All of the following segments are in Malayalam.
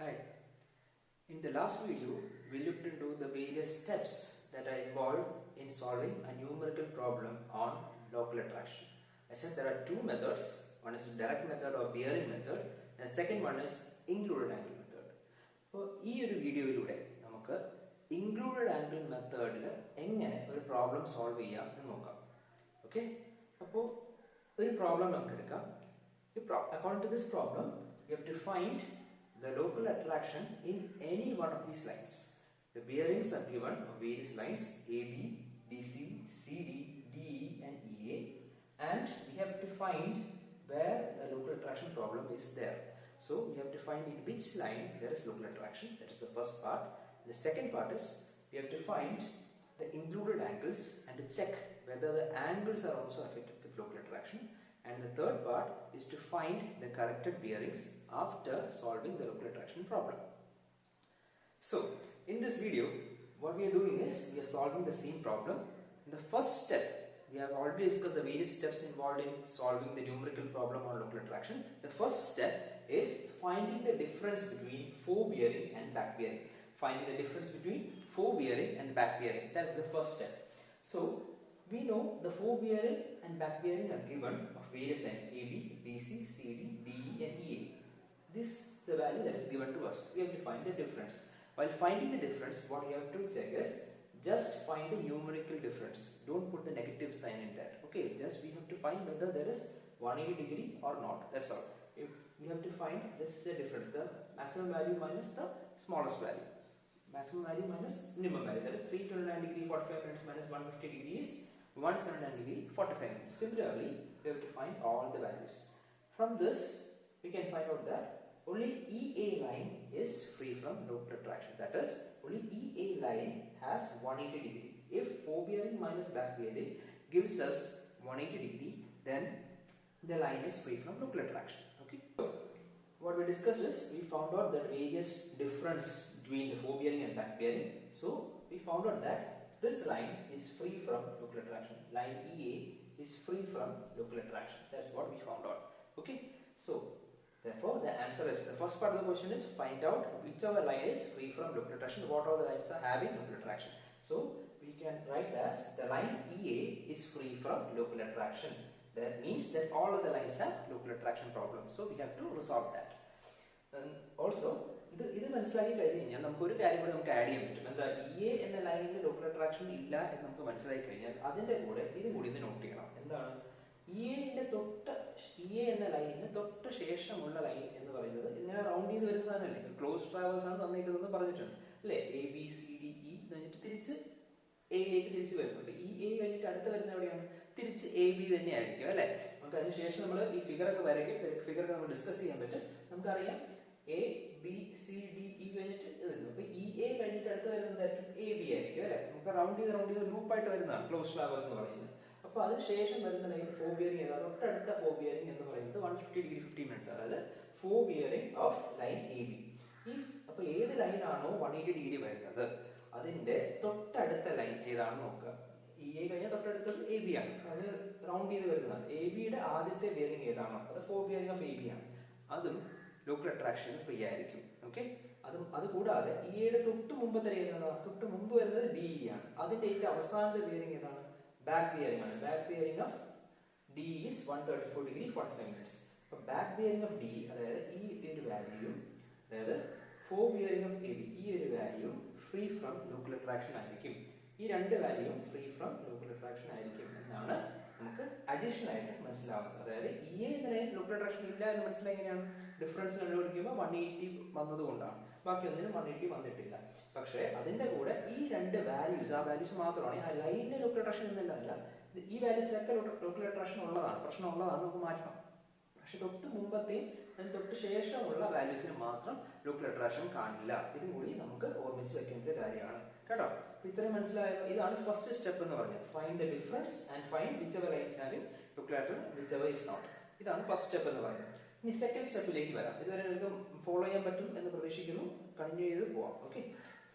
Hi. In the last video, we looked into the various steps that are involved in solving a numerical problem on local attraction. I said there are two methods. One is direct method or bearing method, and the second one is included angle method. So, in this video, we will included angle method a problem solve okay? So, a problem according to this problem, you have to find the local attraction in any one of these lines. The bearings are given on various lines AB, BC, CD, DE and EA, and we have to find where the local attraction problem is there. So we have to find in which line there is local attraction. That is the first part. The second part is we have to find the included angles and to check whether the angles are also affected with local attraction. And the third part is to find the corrected bearings after solving the local attraction problem. So, in this video, what we are doing is we are solving the same problem. In the first step, we have already discussed the various steps involved in solving the numerical problem on local attraction. The first step is finding the difference between forebearing and back bearing. Finding the difference between forebearing and back bearing. That is the first step. So, we know the forebearing and back bearing are given of various lines AB, BC, CD, DE and EA. This is the value that is given to us. We have to find the difference. While finding the difference, what we have to check is just find the numerical difference. Don't put the negative sign in that. Okay, just we have to find whether there is 180 degree or not. That's all. If we have to find this difference, the maximum value minus the smallest value. Maximum value minus minimum value. That is 329 degree 45 minutes minus 150 degrees 179 degree 45 minutes. Similarly, we have to find all the values. From this, we can find out that only EA line is free from local attraction. That is, only EA line has 180 degree. If forebearing minus back bearing gives us 180 degree, then the line is free from local attraction. Okay. So, what we discussed is we found out that various difference between the forebearing and back bearing. So, we found out that this line is free from local attraction. Line EA is free from local attraction. That's what we found out. Okay. So, therefore, the answer is, the first part of the question is find out whichever line is free from local attraction. What all the lines are having local attraction. So, we can write as the line EA is free from local attraction. That means that all of the lines have local attraction problems. So, we have to resolve that. And also, this മനസ്സിലാക്കി കഴിഞ്ഞാൽ നമുക്ക് ഒരു കാര്യം കൂടി നമുക്ക് ആഡ് ചെയ്യാൻ പറ്റും. എന്താ EA എന്ന ലൈനിൽ ലോക്കൽ അട്രാക്ഷൻ ഇല്ല എന്ന് നമുക്ക് മനസ്സിലാക്കി കഴിഞ്ഞാൽ അതിന്റെ കൂടെ ഇതും കൂടി ഇത് നോട്ട് ചെയ്യണം. എന്താണ് EA എന്ന ലൈനിന് തൊട്ട് ശേഷമുള്ള ലൈൻ എന്ന് പറയുന്നത് ഇങ്ങനെ റൗണ്ട് ചെയ്ത് വരുന്ന സാധനമല്ലേ, ക്ലോസ് ട്രാവേഴ്സ് ആണ് തന്നിരിക്കുന്നത് പറഞ്ഞിട്ടുണ്ട് അല്ലേ. ABCDE കഴിഞ്ഞിട്ട് തിരിച്ച് എയിലേക്ക് തിരിച്ച് വരുന്നുണ്ട്. EA കഴിഞ്ഞിട്ട് അടുത്ത് വരുന്ന എവിടെയാണ്, തിരിച്ച് AB തന്നെ ആയിരിക്കും അല്ലെ. നമുക്ക് അതിനുശേഷം നമ്മൾ ഈ ഫിഗറൊക്കെ വരയ്ക്കും. ഫിഗറൊക്കെ നമ്മൾ ഡിസ്കസ് ചെയ്യാൻ പറ്റും. നമുക്കറിയാം ABCDE കഴിഞ്ഞിട്ട് ഇത് വരുന്നു. അപ്പൊ EA കഴിഞ്ഞിട്ട് അടുത്ത് വരുന്നതായിരിക്കും AB ആയിരിക്കും അല്ലെ. നമുക്ക് റൗണ്ട് ചെയ്ത് ലൂപ്പായിട്ട് വരുന്നതാണ് ക്ലോസ് ട്രാവേഴ്സ് എന്ന് പറയുന്നത്. അപ്പോൾ അതിനുശേഷം വരുന്ന ലൈൻ ഫോർബിയറിംഗ് ഏതാണ്, തൊട്ടടുത്ത ഫോർബിയറിംഗ് എന്ന് പറയുന്നത് 150 ഡിഗ്രി 50 മിനിറ്റ്സ് ആണ്. അതായത് ഫോർബിയറിംഗ് ഓഫ് ലൈൻ AB. അപ്പോൾ ഏത് ലൈൻ ആണോ 180 ഡിഗ്രി വരുന്നത് അതിന്റെ തൊട്ടടുത്ത ലൈൻ ഏതാണെന്ന് നോക്കുക. EA കഴിഞ്ഞാൽ തൊട്ടടുത്തത് AB ആണ്. അത് റൗണ്ട് ചെയ്ത് വരുന്നതാണ്. ABയുടെ ആദ്യത്തെ ബിയറിംഗ് ഏതാണോ അത് ഫോർബിയറിംഗ് ഓഫ് AB ആണ്. അതും ലോക്കൽ അട്രാക്ഷൻ ഫ്രീ ആയിരിക്കും. ഓക്കെ. അത് കൂടാതെ EAയുടെ തൊട്ട് മുമ്പത്തെ തൊട്ട് മുമ്പ് വരുന്നത് DE ആണ്. അതിന്റെ ഏറ്റവും അവസാനത്തെ ബിയറിംഗ് ഏതാണ്, ബാക്ക് ബിയറിംഗ് ആണ്. Back bearing of DE is 134 degree 45 minutes. അപ്പോൾ ബാക്ക് ബിയറിംഗ് ഓഫ് DE അതായത് ഈ ഒരു വാല്യൂ, അതായത് ഫോർ ബിയറിംഗ് ഓഫ് AB ഈ ഒരു value free from local attraction ആയിരിക്കും. ഈ രണ്ട് വാല്യൂവും ഫ്രീ ഫ്രം ലോക്കൽ അട്രാക്ഷൻ ആയിരിക്കും എന്നാണ് നമുക്ക് അഡീഷണൽ ആയിട്ട് മനസ്സിലാവുന്നത്. അതായത് EA എന്ന ലൈൻ ലോക്കൽ അട്രാക്ഷൻ ഇല്ല എന്ന് മനസ്സിലായി എങ്ങനെയാണ്, ഡിഫറൻസ് കണ്ടുപിടിക്കുമ്പോൾ 180 വന്നത് കൊണ്ടാണ്. ബാക്കി ഒന്നിനും 180 വന്നിട്ടില്ല. പക്ഷേ അതിന്റെ കൂടെ ഈ രണ്ട് വാല്യൂസ്, ആ വാല്യൂസ് മാത്രമാണ് ആ ലൈനിന്റെ ലോക്കൽ അട്രാക്ഷൻ എന്നല്ല, ഈ വാല്യൂസിലൊക്കെ ലോക്കൽ അട്രാക്ഷൻ ഉള്ളതാണ്, പ്രശ്നമുള്ളതാണ്, നമുക്ക് മാറ്റണം. പക്ഷെ തൊട്ട് മുമ്പത്തെയും തൊട്ട് ശേഷമുള്ള വാല്യൂസിന് മാത്രം ലോക്കൽ അട്രാക്ഷൻ കാണില്ല. ഇതും കൂടി നമുക്ക് ഓർമ്മിച്ച് വെക്കേണ്ട ഒരു കാര്യമാണ് കേട്ടോ. ഇത്രയും മനസ്സിലായോ? ഇതാണ് ഫസ്റ്റ് സ്റ്റെപ്പ് എന്ന് പറഞ്ഞത്. Find the difference and find whichever lines having local attraction whichever is not. ഇതാണ് ഫസ്റ്റ് സ്റ്റെപ്പ് എന്ന് പറയുന്നത്. ഇനി സെക്കൻഡ് സ്റ്റെപ്പിലേക്ക് വരാം. ഇതുവരെ നിങ്ങൾക്ക് ഫോളോ ചെയ്യാൻ പറ്റും എന്ന് പ്രതീക്ഷിക്കുന്നു. കണ്ടിന്യൂ ചെയ്ത് പോവാം. ഓക്കെ.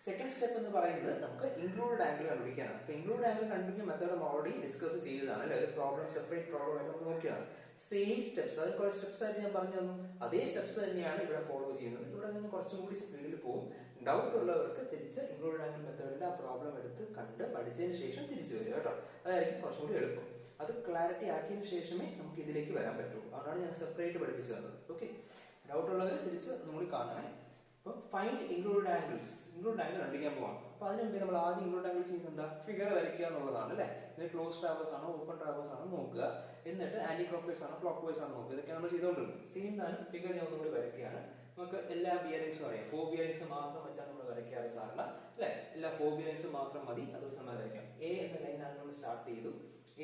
സെക്കൻഡ് സ്റ്റെപ്പ് എന്ന് പറയുന്നത് നമുക്ക് ഇൻക്ലൂഡഡ് ആംഗിൾ കണ്ടുപിടിക്കാനാണ്. അപ്പോൾ ഇൻക്ലൂഡഡ് ആംഗിൾ കണ്ടുപിടിക്കുന്ന മെത്തേഡ് നമ്മൾ ഓൾറെഡി ഡിസ്കസ് ചെയ്തതാണ് അല്ലെ. ഒരു പ്രോബ്ലം സെപ്പറേറ്റ് പ്രോബ്ലം ആയിട്ട് നമ്മൾ നോക്കിയതാണ്. സെയിം സ്റ്റെപ്സ്, അത് കുറേ സ്റ്റെപ്സ് ആയിട്ട് ഞാൻ പറഞ്ഞു തന്നു. അതേ സ്റ്റെപ്സ് തന്നെയാണ് ഇവിടെ ഫോളോ ചെയ്യുന്നത്. ഇവിടെ നിന്ന് കുറച്ചും കൂടി സ്പീഡിൽ പോകും. ഡൗട്ട് ഉള്ളവർക്ക് തിരിച്ച് ഇൻക്ലൂഡഡ് ആംഗിൾ മെത്തേഡിന്റെ ആ പ്രോബ്ലം എടുത്ത് കണ്ട് പഠിച്ചതിന് ശേഷം തിരിച്ചു വരിക കേട്ടോ. അതായിരിക്കും കുറച്ചും കൂടി എളുപ്പം. അത് ക്ലാരിറ്റി ആക്കിയതിന് ശേഷമേ നമുക്ക് ഇതിലേക്ക് വരാൻ പറ്റുള്ളൂ. അതുകൊണ്ടാണ് ഞാൻ സെപ്പറേറ്റ് പഠിപ്പിച്ചു തന്നത്. ഓക്കെ, ഡൗട്ട് ഉള്ളവർ തിരിച്ച് നമ്മൾ കാണണേ. അപ്പോൾ find included angles. Included angle കണ്ടുപിടിക്കാൻ പോവാം. അപ്പോൾ അതിന് മുമ്പേ നമ്മൾ ആദ്യം ഇൻക്ലൂഡഡ് ആംഗിൾ ചെയ്യുന്നത് എന്താ? ഫിഗർ വരയ്ക്കുക എന്നുള്ളതാണ് അല്ലേ. എന്നിട്ട് ക്ലോസ് ട്രാവേഴ്സ് ആണോ ഓപ്പൺ ട്രാവേഴ്സ് ആണോ നോക്കുക, എന്നിട്ട് ആന്റി ക്ലോക്ക് വൈസ് ആണോ ക്ലോക്ക് വൈസ് ആണോ നോക്കുക. ഇതൊക്കെ നമ്മൾ ചെയ്തുകൊണ്ടിരുന്നത്. സെയിം തന്നെ ഫിഗർ ഞാൻ ഒന്നുകൂടി വരയ്ക്കുകയാണ്. നമുക്ക് എല്ലാ ബിയറിംഗ്സും അറിയാം. 4 ബിയറിംഗ്സ് മാത്രം വെച്ചാൽ നമ്മൾ വരയ്ക്കാറ് സാറില്ല അല്ലെ. എല്ലാ 4 ബിയറിംഗ്സ് മാത്രം മതി, അത് വെച്ച് നമ്മൾ വരയ്ക്കാം. എ എന്ന ലൈനാണ് നമ്മൾ സ്റ്റാർട്ട് ചെയ്തു.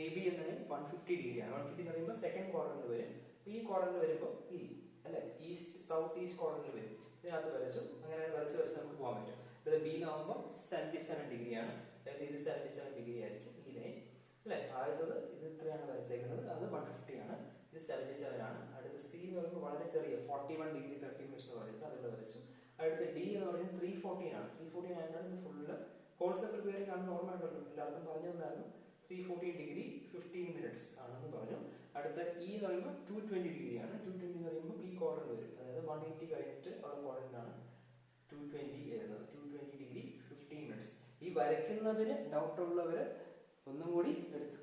എ ബി എന്ന ലൈൻ 150 ഡിഗ്രിയാണ്. 150 എന്ന് പറയുമ്പോൾ സെക്കൻഡ് ക്വാഡ്രന്റിൽ വരും. ഈ ക്വാഡ്രന്റിൽ വരുമ്പോൾ ഈ അല്ലെ ഈസ്റ്റ് സൗത്ത് ഈസ്റ്റ് ക്വാഡ്രന്റിൽ വരും. ഇതിനകത്ത് വരച്ചു. അങ്ങനെ വരച്ച് നമുക്ക് പോകാൻ പറ്റും. ഇത് ബി ആകുമ്പോൾ 77 ഡിഗ്രിയാണ്. അതായത് ഇത് 77 ഡിഗ്രി ആയിരിക്കും ഈ ലൈൻ അല്ലെ. ആദ്യത്തത് ഇത് ഇത്രയാണ് വരച്ചേക്കുന്നത്, അത് 150 ആണ്. ഇത് 77 ആണ്. അടുത്ത സി എന്ന് പറയുമ്പോൾ വളരെ ചെറിയ 41 ഡിഗ്രി 30 മിനിറ്റ്സ് എന്ന് പറയുന്നത് അതിൽ വരച്ചു. അടുത്ത ഡി എന്ന് പറയുന്നത് 314 ആണ്. 314 ആയതുകൊണ്ട് ഇത് ഫുള്ള് ഹോൾ സർക്കിൾ ബിയറിംഗ് ആണെന്ന് ഓർമ്മ ഉണ്ടല്ലോ, എല്ലാവർക്കും പറഞ്ഞു തന്നായിരുന്നു. 314 ഡിഗ്രി 15 മിനിറ്റ്സ് ആണെന്ന് പറഞ്ഞു. അടുത്ത ഇ എന്ന് പറയുമ്പോൾ 220 ഡിഗ്രിയാണ്. 220 എന്ന് പറയുമ്പോൾ ബി ക്വാഡ്രന്റ് വരും. അതായത് 180 കഴിഞ്ഞിട്ട് ഉള്ള ക്വാഡ്രന്റ് ആണ് 220 എഴുതുന്നത്. 220 ഡിഗ്രി 15 മിനിറ്റ്സ്. ഈ വരയ്ക്കുന്നതിന് ഡൗട്ട് ഉള്ളവർ ഒന്നും കൂടി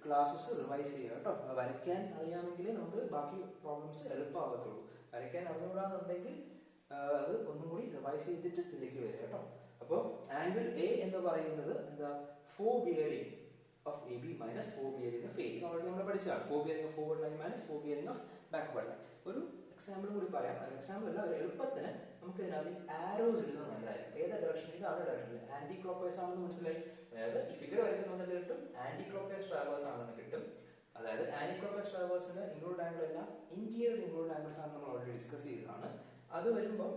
ക്ലാസ്സസ് റിവൈസ് ചെയ്യുക കേട്ടോ. വരയ്ക്കാൻ അറിയാമെങ്കിൽ നമുക്ക് ബാക്കി പ്രോബ്ലംസ് എളുപ്പമാകത്തുള്ളൂ. വരയ്ക്കാൻ അറിഞ്ഞുകൂടാന്നുണ്ടെങ്കിൽ അത് ഒന്നും കൂടി റിവൈസ് ചെയ്തിട്ട് ഇതിലേക്ക് വരിക കേട്ടോ. അപ്പോൾ ആംഗിൾ എ എന്ന് പറയുന്നത് എന്താ? 4 bearing of AB minus 4 bearing of A. ഇത് ഓൾറെഡി നമ്മൾ പഠിച്ചതാണ്. 4 bearing of forward line minus 4 bearing of backward line. ഒരു എക്സാമ്പിൾ കൂടി പറയാം. എക്സാമ്പിൾ അല്ല, ഒരു എളുപ്പത്തിന് നമുക്ക് ഇതിനകത്ത് ആരോസ് ഇടുന്നത് നല്ലതായിരിക്കും. ഏതാ ഡയറക്ഷൻ? ഇത് ആണ് ഡയറക്ഷൻ. ആന്റി ക്ലോക്ക് വൈസ് ആണെന്ന് മനസ്സിലായി. അതായത് ഈ ഫിഗർ വരയ്ക്കുന്നത് കിട്ടും, ആന്റി ക്ലോക്ക് വൈസ് ട്രാവേഴ്സ് ആണെന്ന് കിട്ടും. അതായത് ആന്റി ക്ലോക്ക് വൈസ് ട്രാവേഴ്സിന് ഇൻക്ലൂഡ് ആംഗിൾ എല്ലാം ഇന്റീരിയർ ഇൻക്ലൂഡ് ആംഗിൾസ് ആണ് നമ്മൾ ഓൾറെഡി ഡിസ്കസ് ചെയ്തതാണ്. അത് വരുമ്പോൾ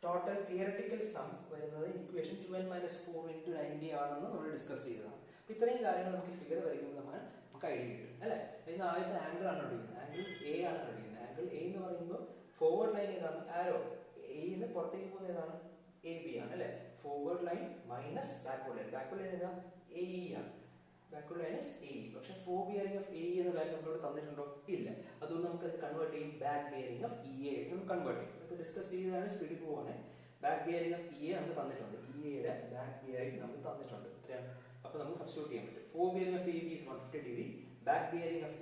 ടോട്ടൽ തിയററ്റിക്കൽ സം വരുന്നത് ഇക്വേഷൻ 2n - 4 × 90 ആണെന്ന് നമ്മൾ ഡിസ്കസ് ചെയ്തതാണ്. ഇത്രയും കാര്യങ്ങൾ നമുക്ക് ഫിഗർ വരയ്ക്കുമ്പോൾ നമുക്ക് ഐഡിയ കിട്ടും അല്ലെ. ഇതിന് ആദ്യത്തെ ആംഗിൾ ആണ് കണ്ടുപിടിക്കുന്നത്. ആംഗിൾ എ ആണ് കണ്ടുപിടിക്കുന്നത്. ആംഗിൾ എ എന്ന് പറയുമ്പോൾ ഫോർവേഡ് ലൈൻ ഏതാണ്? ആരോ. എന്ന് പുറത്തേക്ക് പോകുന്ന ഏതാണ്? എ ബി ആണ് അല്ലെ. Forward line minus backward line. Backward line ഏതാ? എ ഇ ആണ്. Backward line is A E. പക്ഷെ 4 ബിയറിംഗ് ഓഫ് എ ഇ എന്ന വാല്യൂ നമ്മളോട് തന്നിട്ടുണ്ടോ? ഇല്ല. അതുകൊണ്ട് നമുക്ക് അത് കൺവേർട്ട് ചെയ്യും. Back bearing of E A ആയിട്ട് നമുക്ക് കൺവേർട്ട് ചെയ്യും. ഇപ്പോൾ ഡിസ്കസ് ചെയ്തതാണ്, സ്പീഡിൽ പോവാണ്. Back bearing of E A നമുക്ക് തന്നിട്ടുണ്ട്. ഇ എയുടെ ബാക്ക് ബിയറിംഗ് നമുക്ക് തന്നിട്ടുണ്ട്. ഇത്രയാണ്. അപ്പോൾ നമുക്ക് സബ്സ്റ്റിറ്റ്യൂട്ട് ചെയ്യാൻ പറ്റും. 4 bearing of AB is 150 degree, back bearing of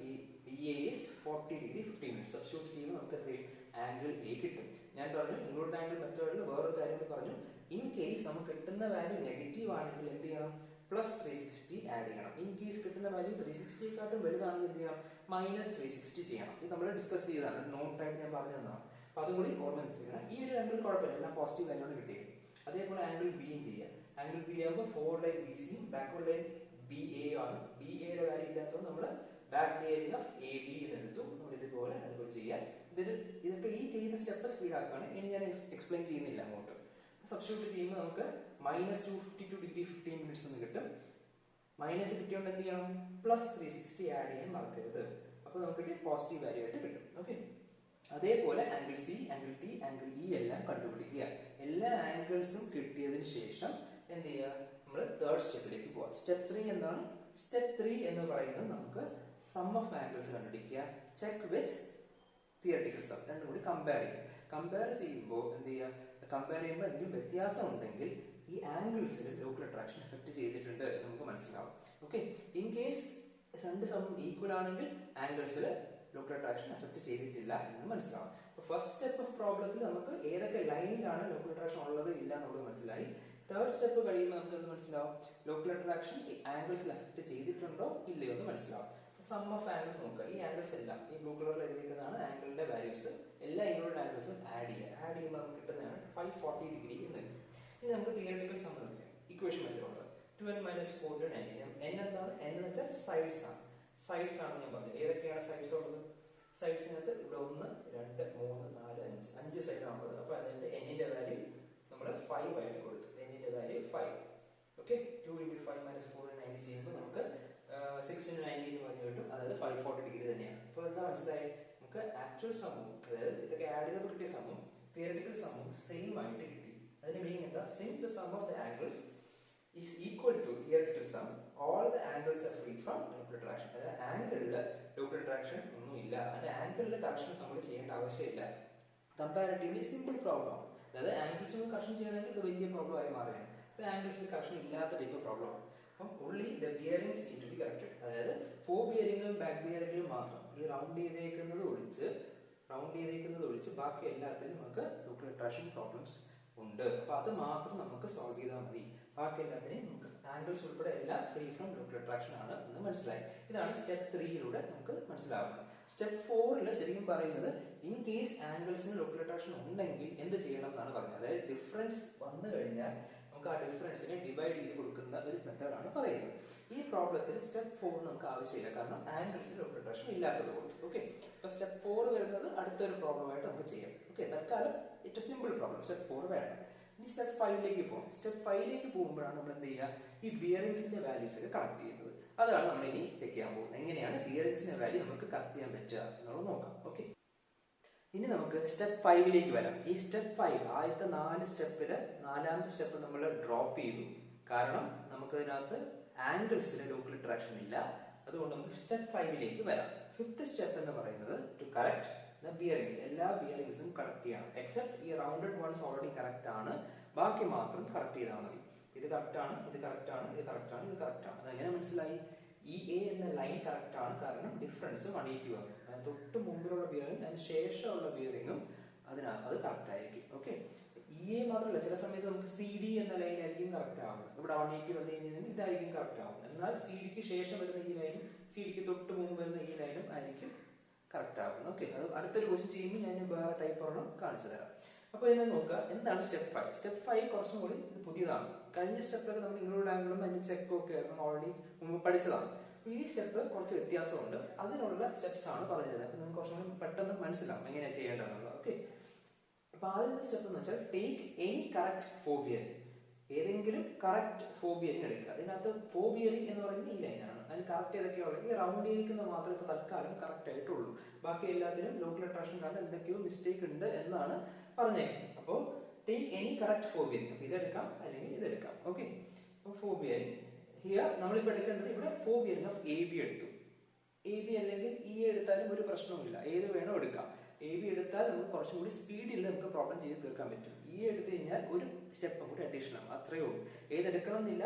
EA is 40 degree 15 minutes. Substitute ചെയ്യുമ്പോൾ നമുക്ക് എത്രയും ആംഗിൾ എ കിട്ടും. ഞാൻ പറഞ്ഞു ഇൻക്ലൂഡ് ആംഗിൾ മെത്തേഡിൽ വേറൊരു കാര്യം പറഞ്ഞു. ഇൻ കേസ് നമുക്ക് കിട്ടുന്ന വാല്യൂ നെഗറ്റീവ് ആണെങ്കിൽ എന്ത് ചെയ്യണം? പ്ലസ് 360 ആഡ് ചെയ്യണം. ഇൻ കേസ് കിട്ടുന്ന വാല്യൂ 360ക്കാട്ടും വലുതാണെങ്കിൽ എന്ത് ചെയ്യണം? മൈനസ് 360 ചെയ്യണം. ഇത് നമ്മൾ ഡിസ്കസ് ചെയ്തതാണ്. നോട്ടായിട്ട് ഞാൻ പറഞ്ഞു തന്നതാണ്. അപ്പോൾ അതും കൂടി ഓർമ്മ വെച്ചിരിക്കണം. ഈ ഒരു ആംഗിൾ കുഴപ്പമില്ല, എല്ലാം പോസിറ്റീവ് വാല്യൂണ് കിട്ടിയത്. അതേപോലെ ആംഗിൾ ബിയും ചെയ്യാം. ആംഗിൾ ബി ആകുമ്പോൾ ഫോർവേഡ് ലൈൻ ബി സിയും ബാക്ക്വേർഡ് ലൈൻ ബി എ ആണ്. ബി എയുടെ വാല്യൂ ഇല്ലാത്തതുകൊണ്ട് നമ്മൾ back bearing of A B എന്ന് എടുത്തു. നമ്മൾ ഇതുപോലെ അതുപോലെ ചെയ്യാം. ഇതൊക്കെ ഈ ചെയ്യുന്ന സ്റ്റെപ്പ് സ്പീഡ് ആക്കുകയാണ്. ഇനി ഞാൻ എക്സ്പ്ലെയിൻ ചെയ്യുന്നില്ല അങ്ങോട്ട്. സബ്സ്റ്റിറ്റ്യൂട്ട് ചെയ്യുമ്പോൾ നമുക്ക് മൈനസ് 252 ഡിഗ്രി 15 മിനിറ്റ്സ് എന്ന് കിട്ടും. മൈനസ് കിട്ടിയോണ്ട് എന്ത് ചെയ്യണം? പ്ലസ് 360 ആഡ് ചെയ്യാൻ മറക്കരുത്. അപ്പോൾ നമുക്ക് പോസിറ്റീവ് വാല്യൂ ആയിട്ട് കിട്ടും. ഓക്കെ. അതേപോലെ angle C, angle T, angle E എല്ലാം കണ്ടുപിടിക്കുക. എല്ലാ ആംഗിൾസും കിട്ടിയതിന് ശേഷം എന്ത് ചെയ്യുക? നമ്മൾ തേർഡ് സ്റ്റെപ്പിലേക്ക് പോവാം. സ്റ്റെപ്പ് 3 എന്താണ്? സ്റ്റെപ്പ് 3 എന്ന് പറയുന്നത് നമുക്ക് സം ഓഫ് ആംഗിൾസ് കണ്ടുപിടിക്കുക. Check with theoretical sum. രണ്ടും കൂടി കമ്പയർ ചെയ്യുക. കമ്പയർ ചെയ്യുമ്പോൾ എന്ത് ചെയ്യുക? കമ്പയർ ചെയ്യുമ്പോൾ എന്തെങ്കിലും വ്യത്യാസം ഉണ്ടെങ്കിൽ ഈ ആംഗിൾസിൽ ലോക്കൽ അട്രാക്ഷൻ എഫക്ട് ചെയ്തിട്ടുണ്ട് നമുക്ക് മനസ്സിലാവും. ഓക്കെ. ഇൻ കേസ് രണ്ട് സമ്മും ഈക്വൽ ആണെങ്കിൽ ആംഗിൾസിൽ ലോക്കൽ അട്രാക്ഷൻ എഫക്ട് ചെയ്തിട്ടില്ല എന്ന് മനസ്സിലാവും. അപ്പോൾ ഫസ്റ്റ് സ്റ്റെപ്പ് ഓഫ് പ്രോബ്ലത്തിൽ നമുക്ക് ഏതൊക്കെ ലൈനിലാണ് ലോക്കൽ അട്രാക്ഷൻ ഉള്ളത് ഇല്ല എന്നുള്ളത് മനസ്സിലായി. തേർഡ് സ്റ്റെപ്പ് കഴിയുമ്പോൾ നമുക്ക് എന്ത് മനസ്സിലാവും? ലോക്കൽ അട്രാക്ഷൻ ആംഗിൾസിൽ എഫക്ട് ചെയ്തിട്ടുണ്ടോ ഇല്ലയോ എന്ന് മനസ്സിലാവും. സം ഓഫ് ആംഗിൾസ് നോക്കുക. ഈ ആംഗിൾസ് എല്ലാം ഈ ബ്ലൂ കളറിൽ എഴുതിയിരിക്കുന്നതാണ് ആംഗിളിന്റെ വാല്യൂസ്. എല്ലാ ഇൻക്ലൂഡഡ് ആംഗിൾസും ആഡ് ചെയ്യുക. ആഡ് ചെയ്യുമ്പോൾ നമുക്ക് കിട്ടുന്നതാണ് 540 ഡിഗ്രി എന്ന്. ഇനി നമുക്ക് തിയററ്റിക്കൽ സം നോക്കാം. ഇക്വേഷൻ വെച്ചിട്ടുള്ളത് 2n - 4 × 90. n എന്താണ്? n എന്ന് വെച്ചാൽ സൈഡ്സ് ആണ്. സൈഡ്സ് ആണെന്ന് ഞാൻ പറഞ്ഞു. ഏതൊക്കെയാണ് സൈഡ്സ് ഉള്ളത്? സൈഡ്സിനകത്ത് ഇവിടെ 1, 2, 3, 4, 5 സൈഡ് ആണുള്ളത്. അപ്പോൾ അതിന്റെ എന്നിന്റെ വാല്യൂ നമ്മൾ 5 ആയിട്ട് കൊടുത്തു. എന്നിന്റെ വാല്യൂ 5. ഓക്കെ. 2 × 5 - 4 × 90 ചെയ്യുമ്പോൾ നമുക്ക് 6 × 90 എന്ന് പറഞ്ഞു കിട്ടും. അതായത് 540 ഡിഗ്രി തന്നെയാണ്. അപ്പോൾ എന്താ മനസ്സിലായി? നമുക്ക് ആക്ച്വൽ സമ്മും അതായത് ഇതൊക്കെ ആഡ് ചെയ്തപ്പോൾ കിട്ടിയ സമ്മും തിയററ്റിക്കൽ സമ്മും സെയിം ആയിട്ട് കിട്ടി. അതിന്റെ മീനിങ് എന്താ? Since the sum of the angles is equal to theoretical sum, all the angles are free from local attraction. അതായത് ആംഗിളിൽ ലോക്കൽ അട്രാക്ഷൻ ഒന്നും ഇല്ല. അതിന്റെ ആംഗിളിലെ കറക്ഷൻ നമ്മൾ ചെയ്യേണ്ട ആവശ്യമില്ല. Comparatively simple problem. അതായത് ആംഗിൾസ് കറക്ഷൻ ചെയ്യണമെങ്കിൽ ഇത് വലിയ പ്രോബ്ലം ആയി മാറുകയാണ്. അപ്പോൾ ആംഗിൾസിൽ കറക്ഷൻ ഇല്ലാത്ത ടൈപ്പ് പ്രോബ്ലമാണ്. അപ്പം only the bearings need to be corrected. അതായത് ഫോ ബിയറിംഗും ബാക്ക് ബിയറിംഗും മാത്രം ഈ റൗണ്ട് ചെയ്തേക്കുന്നത് ഒഴിച്ച് ബാക്കി എല്ലാത്തിലും നമുക്ക് ലോക്കൽ അട്രാക്ഷൻ പ്രോബ്ലംസ് ഉണ്ട്. അപ്പോൾ അത് മാത്രം നമുക്ക് സോൾവ് ചെയ്താൽ മതി. ബാക്കി എല്ലാത്തിനെയും നമുക്ക് ആംഗിൾസ് ഉൾപ്പെടെ എല്ലാം ഫ്രീ ഫ്രം ലോക്കൽ അട്രാക്ഷൻ ആണ് എന്ന് മനസ്സിലായി. ഇതാണ് സ്റ്റെപ്പ് 3 നമുക്ക് മനസ്സിലാവുന്നത്. സ്റ്റെപ്പ് 4 ശരിക്കും പറയുന്നത് ഇൻ കേസ് ആംഗിൾസിന് ലോക്കൽ അട്രാക്ഷൻ ഉണ്ടെങ്കിൽ എന്ത് ചെയ്യണം എന്നാണ് പറഞ്ഞത്. അതായത് ഡിഫറൻസ് വന്നു കഴിഞ്ഞാൽ നമുക്ക് ആ ഡിഫറൻസിനെ ഡിവൈഡ് ചെയ്ത് കൊടുക്കുന്ന ഒരു മെത്തേഡാണ് പറയുന്നത്. ഈ പ്രോബ്ലത്തിൽ സ്റ്റെപ്പ് 4 നമുക്ക് ആവശ്യമില്ല, കാരണം ആംഗിൾസിന് ലോക്കൽ അട്രാക്ഷൻ ഇല്ലാത്തത് കൊണ്ട്. ഓക്കെ, അപ്പൊ സ്റ്റെപ്പ് 4 വരുന്നത് അടുത്തൊരു പ്രോബ്ലമായിട്ട് നമുക്ക് ചെയ്യാം. ഓക്കെ, തൽക്കാലം ഇറ്റ് സിമ്പിൾ പ്രോബ്ലം, സ്റ്റെപ്പ് 4 വേണം. ഇനി സ്റ്റെപ്പ് 5 പോകും. സ്റ്റെപ്പ് 5 പോകുമ്പോഴാണ് നമ്മൾ എന്ത് ചെയ്യുക, ഈ ബിയറിംഗ്സിന്റെ വാല്യൂസ് ഒക്കെ കണക്ട് ചെയ്യുന്നത്. അതാണ് നമ്മൾ ഇനി ചെക്ക് ചെയ്യാൻ പോകുന്നത്. എങ്ങനെയാണ് ബിയറിംഗ്സിന്റെ വാല്യൂ നമുക്ക് കറക്റ്റ് ചെയ്യാൻ പറ്റുക എന്നുള്ളത് നോക്കാം. ഓക്കെ, ഇനി നമുക്ക് സ്റ്റെപ്പ് 5 വരാം. ഈ സ്റ്റെപ്പ് 5 ആദ്യത്തെ 4 സ്റ്റെപ്പില് 4ാമത്തെ സ്റ്റെപ്പ് നമ്മൾ ഡ്രോപ്പ് ചെയ്തു, കാരണം നമുക്ക് അതിനകത്ത് ആംഗിൾസിന് ലോക്കൽ അട്രാക്ഷൻ ഇല്ല. അതുകൊണ്ട് നമുക്ക് സ്റ്റെപ്പ് 5 വരാം. 5th സ്റ്റെപ്പ് എന്ന് പറയുന്നത് ടു കറക്റ്റ് ദ ബിയറിംഗ്സ്. എല്ലാ ബിയറിംഗ്സും കറക്റ്റ് ചെയ്യണം, എക്സെപ്റ്റ് ഈ റൗണ്ടഡ് വൺസ് ഓൾറെഡി കറക്റ്റ് ആണ്, ബാക്കി മാത്രം കറക്റ്റ് ചെയ്താൽ മതി. ഇത് കറക്റ്റ് ആണ്, ഇത് കറക്റ്റ് ആണ്, ഇത് കറക്റ്റ് ആണ്, ഇത് കറക്റ്റ് ആണ്. അതെങ്ങനെ മനസ്സിലായി? ഈ എ എന്ന ലൈൻ കറക്റ്റ് ആണ്, കാരണം ഡിഫറൻസ് 180 ആണ്. അതിന് തൊട്ട് മുമ്പിലുള്ള ബിയറിംഗ് അതിന് ശേഷമുള്ള ബിയറിംഗും അത് കറക്റ്റ് ആയിരിക്കും. ഓക്കെ, ഇ എ മാത്രമല്ല, ചില സമയത്ത് നമുക്ക് സി ഡി എന്ന ലൈൻ ആയിരിക്കും കറക്റ്റ് ആവുന്നത്. ഇവിടെ 180 വന്നു കഴിഞ്ഞാൽ ഇതായിരിക്കും കറക്റ്റ് ആവുന്നത്. എന്നാൽ സി ഡിക്ക് ശേഷം വരുന്ന ഈ ലൈനും സി ഡിക്ക് തൊട്ട് മുമ്പ് വരുന്ന ഈ ലൈനും ആയിരിക്കും കറക്റ്റ് ആവുന്നത്. ഓക്കെ, അത് അടുത്തൊരു ക്വസ്റ്റ്യൻ ചെയ്യുമ്പോൾ ഞാൻ വേറെ ടൈപ്പ് ഒരെണ്ണം കാണിച്ചു തരാം. അപ്പോൾ ഇതിനെ നോക്കുക, എന്താണ് സ്റ്റെപ്പ് 5? സ്റ്റെപ്പ് 5 കുറച്ചും കൂടി പുതിയതാണ്. കഴിഞ്ഞ സ്റ്റെപ്പിലൊക്കെ നമ്മൾ ഇൻക്ലൂഡ് ആംഗിളും അതിന് ചെക്കും ഒക്കെ നമ്മൾ ഓൾറെഡി മുമ്പ് പഠിച്ചതാണ്. ഈ സ്റ്റെപ്പ് കുറച്ച് വ്യത്യാസമുണ്ട്. അതിനുള്ള സ്റ്റെപ്സ് ആണ് പറഞ്ഞത്. അപ്പോൾ നിങ്ങൾക്ക് കുറച്ചും കൂടി പെട്ടെന്ന് മനസ്സിലാവും എങ്ങനെയാണ് ചെയ്യേണ്ടതെന്നുള്ളത്. ഓക്കെ, അപ്പൊ ആദ്യത്തെ സ്റ്റെപ്പ് എന്ന് വെച്ചാൽ ടേക്ക് എനി കറക്റ്റ് ഫോ ബിയറിംഗ്. ഏതെങ്കിലും കറക്റ്റ് ഫോ ബിയറിംഗ് എടുക്കുക. അതിനകത്ത് ഫോ ബിയറിംഗ് എന്ന് പറയുന്നത് ഈ ലൈനാണ്. അതിന് കറക്റ്റ് ഏതൊക്കെയുള്ളത്, ഈ റൗണ്ട് ചെയ്തിരിക്കുന്ന മാത്രമേ ഇപ്പോൾ തൽക്കാലം കറക്റ്റ് ആയിട്ടുള്ളൂ. ബാക്കി എല്ലാത്തിനും ലോക്കൽ അട്രാക്ഷൻ കാരണം എന്തൊക്കെയോ മിസ്റ്റേക്ക് ഉണ്ട് എന്നാണ് പറഞ്ഞേക്കുന്നത്. അപ്പോൾ ടേക്ക് എനി കറക്റ്റ് ഫോ ബിയറിംഗ്. അപ്പോൾ ഇതെടുക്കാം അല്ലെങ്കിൽ ഇതെടുക്കാം. ഓക്കെ, അപ്പോൾ ഫോ ബിയറിംഗ് ഹിയർ നമ്മളിപ്പോൾ എടുക്കേണ്ടത്, ഇവിടെ ഫോ ബിയറിംഗ് ഓഫ് എ ബി എടുത്തു. എ ബി അല്ലെങ്കിൽ ഇ എടുത്താലും ഒരു പ്രശ്നവുമില്ല, ഏത് വേണോ എടുക്കാം. എ ബി എടുത്താൽ നമുക്ക് കുറച്ചും കൂടി സ്പീഡിൽ നമുക്ക് പ്രോബ്ലം ചെയ്ത് തീർക്കാൻ പറ്റും. ഇ എടുത്തു കഴിഞ്ഞാൽ ഒരു സ്റ്റെപ്പ് കൂടി അഡീഷണൽ ആണ്, അത്രയേ ഉള്ളൂ. ഏതെടുക്കണം എന്നില്ല,